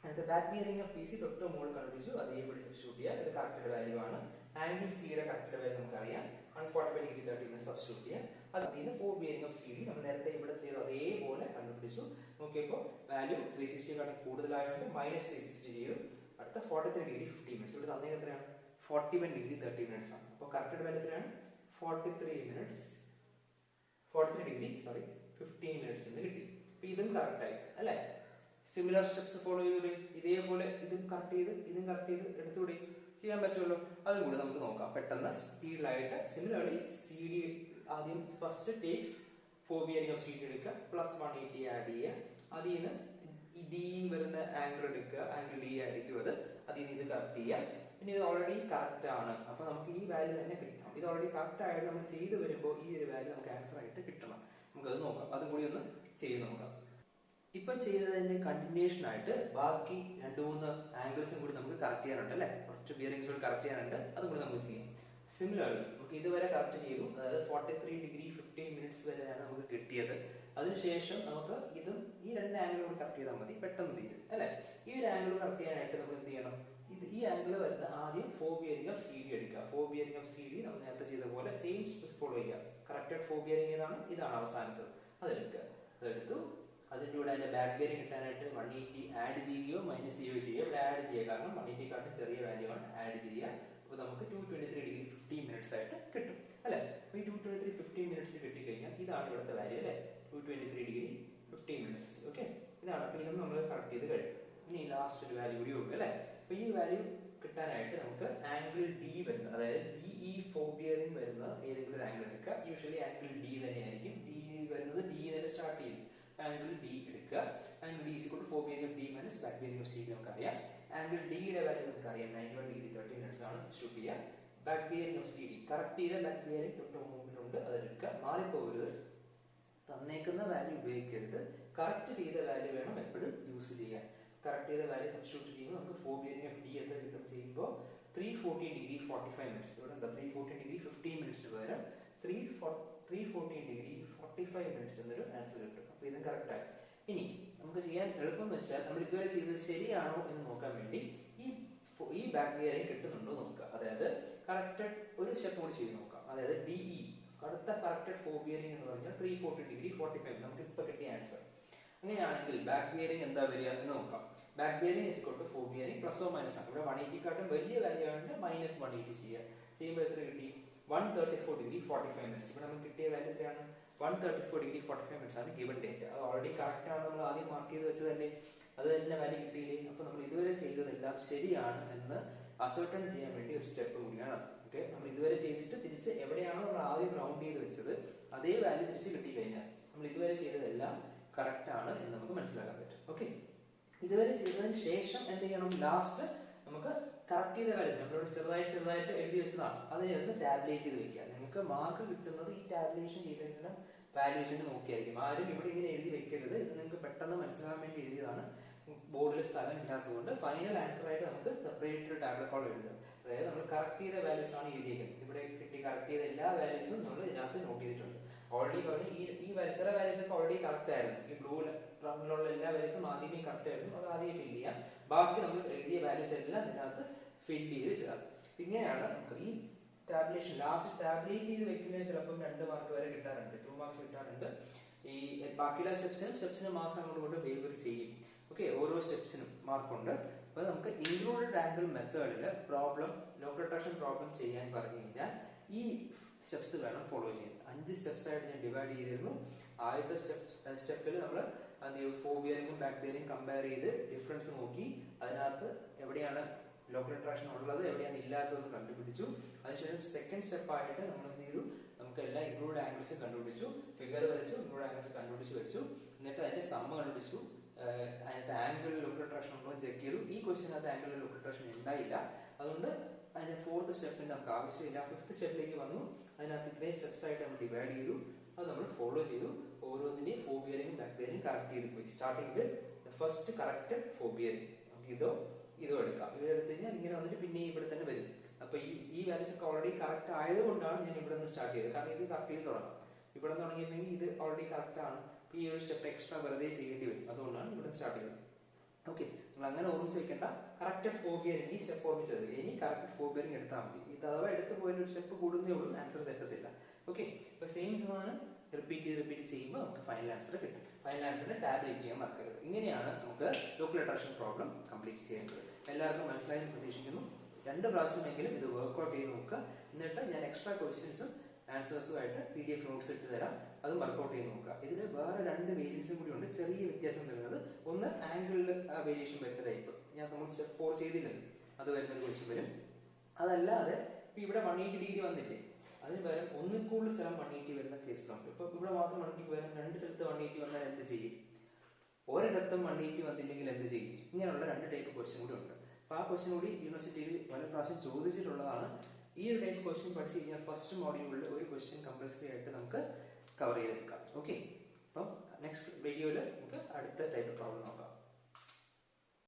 അതിന്റെ back bearing of B C തൊട്ട് മുകളിൽ കണ്ടുപിടിച്ചു, അതേപടി സബ്സ്റ്റിറ്റ്യൂട്ട് ചെയ്യുക. ഇത് കറക്റ്റ് വാല്യൂ ആണ്. ആംഗിൾ സിയുടെ കറക്റ്റ് വാല്യൂ നമുക്കറിയാം, 145 ഡിഗ്രി 30 മിനിറ്റ് സബ്സ്റ്റിറ്റ്യൂട്ട് ചെയ്യാം. അതിന് 4 ബിയറിംഗ് ഓഫ് സി ഡി നമ്മൾ നേരത്തെ ഇവിടെ ചെയ്ത അതേപോലെ കണ്ടുപിടിച്ചു. നോക്കിയപ്പോൾ വാല്യൂ 360 കൂടുതലായതുകൊണ്ട് -360 ചെയ്തു. അടുത്ത 43 ഡിഗ്രി 50 മിനിറ്റ്സ്. ഇവിടെ തന്നെ എത്രയാണ്? 41 ഡിഗ്രി 30 മിനിറ്റ്സ് ആണ്. അപ്പോൾ കറക്റ്റ് വാല്യൂ എത്രയാണ്? 43 ഡിഗ്രി 15 മിനിറ്റ്സ് എന്ന് കിട്ടി. അപ്പോൾ ഇതും കറക്റ്റ് ആയി അല്ലേ? സിമിലർ സ്റ്റെപ്സ് ഫോളോ ചെയ്തൂടെ? ഇതേപോലെ ഇതും കറക്റ്റ് ചെയ്ത് എടുത്തുകൂടി ചെയ്യാൻ പറ്റുമല്ലോ. അതും കൂടി നമുക്ക് നോക്കാം പെട്ടെന്ന് സ്പീഡിലായിട്ട്. സിമിലർലി സി ഡി ആദ്യം first takes 4 bearing of C D എടുക്കുക, +180 ആഡ് ചെയ്യുക. അതിൽ നിന്ന് ഡി വരുന്ന ആംഗിൾ എടുക്കുക, ആംഗിൾ ഡി ആയിരിക്കും അത്. അതിൽ നിന്ന് ഇത് കറക്റ്റ് ചെയ്യാം. പിന്നെ ഇത് ഓൾറെഡി കറക്റ്റ് ആണ്, അപ്പൊ നമുക്ക് ഈ വാല്യൂ തന്നെ കിട്ടണം. ഇത് ഓൾറെഡി കറക്റ്റ് ആയിട്ട് നമ്മൾ ചെയ്ത് വരുമ്പോൾ ഈ ഒരു വാല്യൂ നമുക്ക് ആൻസർ ആയിട്ട് കിട്ടണം. നമുക്കത് നോക്കാം, അതും കൂടി ഒന്ന് ചെയ്ത് നോക്കാം. ഇപ്പൊ ചെയ്തതിന്റെ കണ്ടിന്യൂഷൻ ആയിട്ട് ബാക്കി 2-3 ആംഗിൾസും കൂടി നമുക്ക് കറക്റ്റ് ചെയ്യാനുണ്ട് അല്ലെ? കുറച്ച് ബിയറിംഗ്സ് കൂടി കറക്റ്റ് ചെയ്യാനുണ്ട്, അതും കൂടി നമുക്ക് ചെയ്യാം. സിമിലർലി നമുക്ക് ഇതുവരെ കറക്റ്റ് ചെയ്തു, അതായത് 43 ഡിഗ്രി 15 മിനിറ്റ്സ് വരെയാണ് നമുക്ക് കിട്ടിയത്. അതിനുശേഷം നമുക്ക് ഇതും ഈ 2 ആംഗിൾ കൂടി കറക്റ്റ് ചെയ്താൽ മതി, പെട്ടെന്ന് തീരും അല്ലെ? ഈ ഒരു ആംഗിൾ കറക്റ്റ് ചെയ്യാനായിട്ട് നമ്മൾ എന്ത് ചെയ്യണം? ഈ ആംഗിൾ വരുന്ന ആദ്യം 4 ബിയറിംഗ് ഓഫ് സി ഡി എടുക്കുക. 4 ബിയറിംഗ് ഓഫ് സി ഡി നമ്മൾ നേരത്തെ ചെയ്ത പോലെ സെയിം സ്റ്റെപ്സ് ഫോളോ ചെയ്യുക. കറക്റ്റഡ് 4 ബിയറിംഗ് ഏതാണ്? ഇതാണ് അവസാനത്തത്. അതെടുക്കുക. അതെടുത്തു. അതിൻ്റെ കൂടെ അതിന്റെ ബാക്ക് ബിയറിംഗ് കിട്ടാനായിട്ട് 180 ആഡ് ചെയ്യുകയോ മൈനസ് ചെയ്യുകയോ ചെയ്യുക. ഇവിടെ ആഡ് ചെയ്യുക, കാരണം 180 കാട്ടും ചെറിയ വാല്യൂ ആണ്. ആഡ് ചെയ്യുക. അപ്പോൾ നമുക്ക് 223 ഡിഗ്രി 15 മിനിറ്റ്സ് ആയിട്ട് കിട്ടും അല്ലെ? അപ്പോൾ ഈ 223 15 മിനിറ്റ്സ് കിട്ടിക്കഴിഞ്ഞാൽ ഇതാണ് ഇവിടുത്തെ വാല്യൂ അല്ലെ? 223 ഡിഗ്രി 15 മിനിറ്റ്സ്. ഓക്കെ, ഇതാണ്. അപ്പോൾ ഇതൊന്നും നമ്മൾ കറക്റ്റ് ചെയ്ത് കഴിഞ്ഞു. ഇനി ലാസ്റ്റ് ഒരു വാല്യൂ കൂടി ഉണ്ട് അല്ലെ? അപ്പോൾ ഈ വാല്യൂ കിട്ടാനായിട്ട് നമുക്ക് ആംഗിൾ ഡി വരുന്നത്, അതായത് ഈ 4 ബിയറിംഗ് വരുന്ന ഏതെങ്കിലും ഒരു ആംഗിൾ എടുക്കുക. യൂഷ്വലി ആംഗിൾ ഡി തന്നെയായിരിക്കും. ഡി വരുന്നത് ഡി തന്നെ സ്റ്റാർട്ട് ചെയ്യും. ആംഗിൾ ഡി എടുക്കുക. Angle D equal to 4 bearing of D minus back bearing of C D നമുക്കറിയാം. ആംഗിൾ ഡിയുടെ വാല്യൂ നമുക്കറിയാം, 91 ഡിഗ്രി 30 മിനിറ്റ്സ് ആണ്. സബ്സ്റ്റിറ്റ്യൂട്ട് ചെയ്യുക. Back bearing of C D correct ചെയ്ത ബാക്ക് ബിയറിംഗ് തൊട്ട് മുമ്പിലുണ്ട്, അതെടുക്കുക. മാറിപ്പോകരുത്, തന്നേക്കുന്ന വാല്യൂ ഉപയോഗിക്കരുത്. കറക്റ്റ് ചെയ്ത വാല്യൂ വേണം എപ്പോഴും യൂസ് ചെയ്യാൻ. കറക്റ്റ് ചെയ്ത വാല്യൂ സബ്സ്റ്റിറ്റ്യൂട്ട് ചെയ്യുമ്പോൾ നമുക്ക് 4 ബിയറിംഗ് ഓഫ് ഡി എത്ര കിട്ടും ചെയ്യുമ്പോൾ 314 ഡിഗ്രി 45 മിനിറ്റ്സ്. ഇവിടെ 314 ഡിഗ്രി 15 മിനിറ്റ്സിന് പകരം 314 ഡിഗ്രി 45 മിനിറ്റ്സ് എന്നൊരു ആൻസർ കിട്ടും. അപ്പോൾ ഇതും കറക്റ്റ് ആയി. ഇനി നമുക്ക് ചെയ്യാൻ എളുപ്പം എന്ന് വെച്ചാൽ നമ്മൾ ഇതുവരെ ചെയ്തത് ശരിയാണോ എന്ന് നോക്കാൻ വേണ്ടി ഈ ബാക്ക് ബിയറിംഗ് കിട്ടുന്നുണ്ടോ നോക്കുക. അതായത് കറക്റ്റഡ് ഒരു സ്റ്റെപ്പ് കൂടി ചെയ്ത് നോക്കാം. അതായത് DE അടുത്ത കറക്റ്റഡ് 4 ബിയറിംഗ് എന്ന് പറഞ്ഞാൽ 340 ഡിഗ്രി 45 നമുക്ക് ഇപ്പോൾ കിട്ടിയ ആൻസർ. അങ്ങനെയാണെങ്കിൽ ബാക്ക് ബിയറിംഗ് എന്താ വരിക എന്ന് നോക്കാം. Back bearing is equal to 4 bearing plus or minus ആണ്. ഇവിടെ 180 കാട്ടും വലിയ വാല്യൂ ആണെങ്കിൽ -180 ചെയ്യുമ്പോൾ എത്ര കിട്ടി? 134 ഡിഗ്രി 45 മിനിറ്റ്സ്. ഇവിടെ നമുക്ക് കിട്ടിയ വാല്യൂ എത്രയാണ്? 134 ഡിഗ്രി 45 മിനിറ്റ്സ് ആണ് ഗിവൺ ഡേറ്റ. അത് ഓൾറെഡി കറക്റ്റ് ആണ്, നമ്മൾ ആദ്യം മാർക്ക് ചെയ്ത് വെച്ചതല്ലേ? അത് തന്നെ വാല്യൂ കിട്ടിയില്ലേ? അപ്പോൾ നമ്മൾ ഇതുവരെ ചെയ്തതെല്ലാം ശരിയാണ് എന്ന് അസർട്ടൺ ചെയ്യാൻ വേണ്ടി ഒരു സ്റ്റെപ്പ് കൂടിയാണ്. ഓക്കെ, നമ്മൾ ഇതുവരെ ചെയ്തിട്ട് തിരിച്ച് എവിടെയാണോ നമ്മൾ ആദ്യം റൗണ്ട് ചെയ്ത് വെച്ചത് അതേ വാല്യൂ തിരിച്ച് കിട്ടിക്കഴിഞ്ഞാൽ നമ്മൾ ഇതുവരെ ചെയ്തതെല്ലാം കറക്റ്റ് ആണ് എന്ന് നമുക്ക് മനസ്സിലാക്കാൻ പറ്റും. ഓക്കെ, ഇതുവരെ ചെയ്തതിന് ശേഷം എന്ത് ചെയ്യണം? ലാസ്റ്റ് നമുക്ക് കറക്റ്റ് ചെയ്ത വാല്യൂസ് നമ്മളോട് ചെറുതായിട്ട് എഴുതി വെച്ചതാണ്, അതിനെ ഒന്ന് ടാബ്ലേറ്റ് ചെയ്ത് വെക്കുക. നിങ്ങൾക്ക് മാർക്ക് കിട്ടുന്നത് ഈ ടാബ്ലേഷൻ ചെയ്തതിനുള്ള വാല്യൂസിന് നോക്കിയായിരിക്കും. ആരും ഇവിടെ ഇങ്ങനെ എഴുതി വെക്കരുത്. ഇത് നിങ്ങൾക്ക് പെട്ടെന്ന് മനസ്സിലാകാൻ വേണ്ടി എഴുതിയതാണ്. ബോർഡിൽ സ്ഥലം ഇല്ലാത്തതുകൊണ്ട് ഫൈനൽ ആൻസർ ആയിട്ട് നമുക്ക് സെപ്പറേറ്റ് ഒരു ടാബ്ലറ്റ് കോൾ എഴുതുക. അതായത് നമ്മൾ കറക്റ്റ് ചെയ്ത വാല്യൂസ് ആണ് എഴുതിയിരിക്കുന്നത്. ഇവിടെ കിട്ടി കറക്റ്റ് ചെയ്ത എല്ലാ വാല്യൂസും നമ്മൾ ഇതിനകത്ത് നോട്ട് ചെയ്തിട്ടുണ്ട്. ഓൾറെഡി പറഞ്ഞു ഈ ചില വാല്യൂസ് ഒക്കെ ഓൾറെഡി കറക്റ്റ് ആയിരുന്നു. ഈ ബ്ലൂ റൗണ്ടിലുള്ള എല്ലാ വാല്യൂസും ആദ്യമേ കറക്റ്റ് ആയിരുന്നു, അത് ആദ്യം ഫില്ല് ചെയ്യാം. ബാക്കി നമ്മൾ എഴുതിയ വാല്യൂസ് എല്ലാം ഇതിനകത്ത് ഫില്ല് ചെയ്തിടുക. ഇങ്ങനെയാണ് നമുക്ക് ഈ ടാബ്ലേഷൻ ലാസ്റ്റ് ടാബ്ലേറ്റ് ചെയ്ത് വെക്കുന്നതിന് ചിലപ്പോൾ 2 മാർക്ക് വരെ കിട്ടാറുണ്ട്, 2 മാർക്സ് കിട്ടാറുണ്ട്. ഈ ബാക്കിയുള്ള സ്റ്റെപ്സിന് മാർക്ക് അങ്ങോട്ട് വേവ് ചെയ്യും. ഓക്കെ, ഓരോ സ്റ്റെപ്സിനും മാർക്കുണ്ട്. അപ്പോൾ നമുക്ക് ഇൻക്ലൂഡഡ് ആംഗിൾ മെത്തേഡിൽ പ്രോബ്ലം ലോക്കൽ അട്രാക്ഷൻ പ്രോബ്ലം ചെയ്യാൻ പറഞ്ഞു കഴിഞ്ഞാൽ ഈ സ്റ്റെപ്സ് വേണം ഫോളോ ചെയ്യാൻ. 5 സ്റ്റെപ്സ് ആയിട്ട് ഞാൻ ഡിവൈഡ് ചെയ്തിരുന്നു. ആദ്യത്തെ സ്റ്റെപ്പിൽ നമ്മൾ 4 ബിയറിംഗും ബാക്ക് ബിയറിംഗും കമ്പയർ ചെയ്ത് ഡിഫറൻസ് നോക്കി അതിനകത്ത് എവിടെയാണ് ലോക്കൽ അട്രാക്ഷൻ ഉള്ളത് എവിടെയാണ് ഇല്ലാത്തതെന്ന് കണ്ടുപിടിച്ചു. അതിനുശേഷം സെക്കൻഡ് സ്റ്റെപ്പ് ആയിട്ട് നമ്മൾ എന്ത് ചെയ്തു? നമുക്ക് എല്ലാ ഇൻക്ലൂഡ് ആംഗിൾസും കണ്ടുപിടിച്ചു, ഫിഗർ വരച്ചു, ഇൻക്ലൂഡ് ആംഗിൾസ് കണ്ടുപിടിച്ച് വെച്ചു. എന്നിട്ട് അതിന്റെ സമ്മ കണ്ടുപിടിച്ചു. അതിനകത്ത് ആംഗിൾ ലോക്കൽ അട്രാക്ഷൻ ഉണ്ടോ ചെക്ക് ചെയ്തു. ഈ ക്വസ്റ്റിനകത്ത് ആംഗിൾ ലോക്കൽ അട്രാക്ഷൻ ഉണ്ടായില്ല, അതുകൊണ്ട് അതിന്റെ 4th സ്റ്റെപ്പിന് നമുക്ക് ആവശ്യമില്ല. 5th സ്റ്റെപ്പിലേക്ക് വന്നു. അതിനകത്ത് ഇത്രയും സ്റ്റെപ്സ് ആയിട്ട് നമ്മൾ ഡിവൈഡ് ചെയ്തു, അത് നമ്മൾ ഫോളോ ചെയ്തു. ഓരോന്നിന്റെയും 4 ബിയറിംഗ് ബാക്ക് ബിയറിംഗ് കറക്റ്റ് ചെയ്ത് പോയി. Starting with first correct 4 bearing. നമുക്ക് ഇതോ എടുക്കാം. ഇതെടുത്ത് കഴിഞ്ഞാൽ ഇങ്ങനെ ഇങ്ങനെ വന്നിട്ട് പിന്നെ ഇവിടെ തന്നെ വരും. അപ്പൊ ഈ വാല്യൂസ് ഒക്കെ ഓൾറെഡി കറക്റ്റ് ആയതുകൊണ്ടാണ് ഞാൻ ഇവിടെ നിന്ന് സ്റ്റാർട്ട് ചെയ്തത്. കാരണം ഇത് കറക്റ്റ് ചെയ്ത് തുടങ്ങാം. ഇവിടെ നിന്ന് തുടങ്ങിയിട്ടുണ്ടെങ്കിൽ ഇത് ഓൾറെഡി കറക്റ്റ് ആണ്. ഈ ഒരു സ്റ്റെപ്പ് എക്സ്ട്രാ വെറുതെ ചെയ്യേണ്ടി വരും. അതുകൊണ്ടാണ് ഇവിടെ സ്റ്റാർട്ട് ചെയ്തത്. ഓക്കെ, നിങ്ങൾ അങ്ങനെ ഓർമ്മിച്ച് വെക്കേണ്ട. കറക്റ്റഡ് ഫോർബിയറിംഗ് ഈ സ്റ്റെപ്പ് ഓർമ്മിച്ചത് ഇനി കറക്റ്റഡ് ഫോർബിയറിംഗ് എടുത്താൽ മതി. ഇത് അഥവാ എടുത്ത് പോയാൽ ഒരു സ്റ്റെപ്പ് കൂടുന്നേ ഉള്ളൂ, ആൻസർ തെറ്റത്തില്ല. ഓക്കെ, അപ്പൊ സെയിം സാധനം റിപ്പീറ്റ് ചെയ്യുമ്പോൾ നമുക്ക് ഫൈനൽ ആൻസർ കിട്ടും. ഫൈനൽ ആൻസറിന് ടാബ്ലേറ്റ് ചെയ്യാൻ മറക്കരുത്. ഇങ്ങനെയാണ് നമുക്ക് ലോക്കൽ അട്രാക്ഷൻ പ്രോബ്ലം കംപ്ലീറ്റ് ചെയ്യേണ്ടത്. എല്ലാവർക്കും മനസ്സിലായെന്ന് പ്രതീക്ഷിക്കുന്നു. 2 പ്രാവശ്യമെങ്കിലും ഇത് വർക്ക്ഔട്ട് ചെയ്ത് നോക്കുക. എന്നിട്ട് ഞാൻ എക്സ്ട്രാ ക്വസ്റ്റ്യൻസും ആൻസേഴ്സുമായിട്ട് PDF നോട്ട്സ് ഇട്ട് തരാം. അത് വർക്ക്ഔട്ട് ചെയ്ത് നോക്കുക. ഇതിൽ വേറെ 2 വേരിയൻസും കൂടി ഉണ്ട്. ചെറിയ വ്യത്യാസം വരുന്നത്, ഒന്ന് ആംഗിളിൽ വേരിയേഷൻ വരുന്ന ടൈപ്പ്, ഞാൻ നമ്മൾ സ്റ്റെപ്പ് 4 ചെയ്തില്ലല്ലോ, അത് വരുന്നൊരു ക്വസ്റ്റ്യൻ വരും. അതല്ലാതെ ഇപ്പൊ ഇവിടെ 180 ഡിഗ്രി വന്നില്ലേ, അതിന് പകരം ഒന്നിൽ കൂടുതൽ സ്ഥലം 180 വരുന്ന കേസിലുണ്ട്. ഇപ്പൊ ഇവിടെ മാത്രം 180 വരാൻ 2 സ്ഥലത്ത് 180 വന്നാൽ എന്ത് ചെയ്യും? ഒരിടത്തും 180 വന്നില്ലെങ്കിൽ എന്ത് ചെയ്യും? ഇങ്ങനെയുള്ള 2 ടൈപ്പ് ക്വസ്റ്റ്യൻ കൂടി ഉണ്ട്. അപ്പൊ ആ ക്വസ്റ്റ്യൻ കൂടി യൂണിവേഴ്സിറ്റിയിൽ പല പ്രാവശ്യം ചോദിച്ചിട്ടുള്ളതാണ്. ഈ ഒരു ടൈപ്പ് ക്വസ്റ്റ്യൻ പഠിച്ചു കഴിഞ്ഞാൽ ഫസ്റ്റ് മോഡ്യൂളിൽ ഒരു ക്വസ്റ്റ്യൻ കമ്പൽസറി ആയിട്ട് നമുക്ക് കവർ ചെയ്തെടുക്കാം. ഓക്കെ, അപ്പം നെക്സ്റ്റ് വീഡിയോയിൽ നമുക്ക് അടുത്ത ടൈപ്പ് പ്രോബ്ലം നോക്കാം.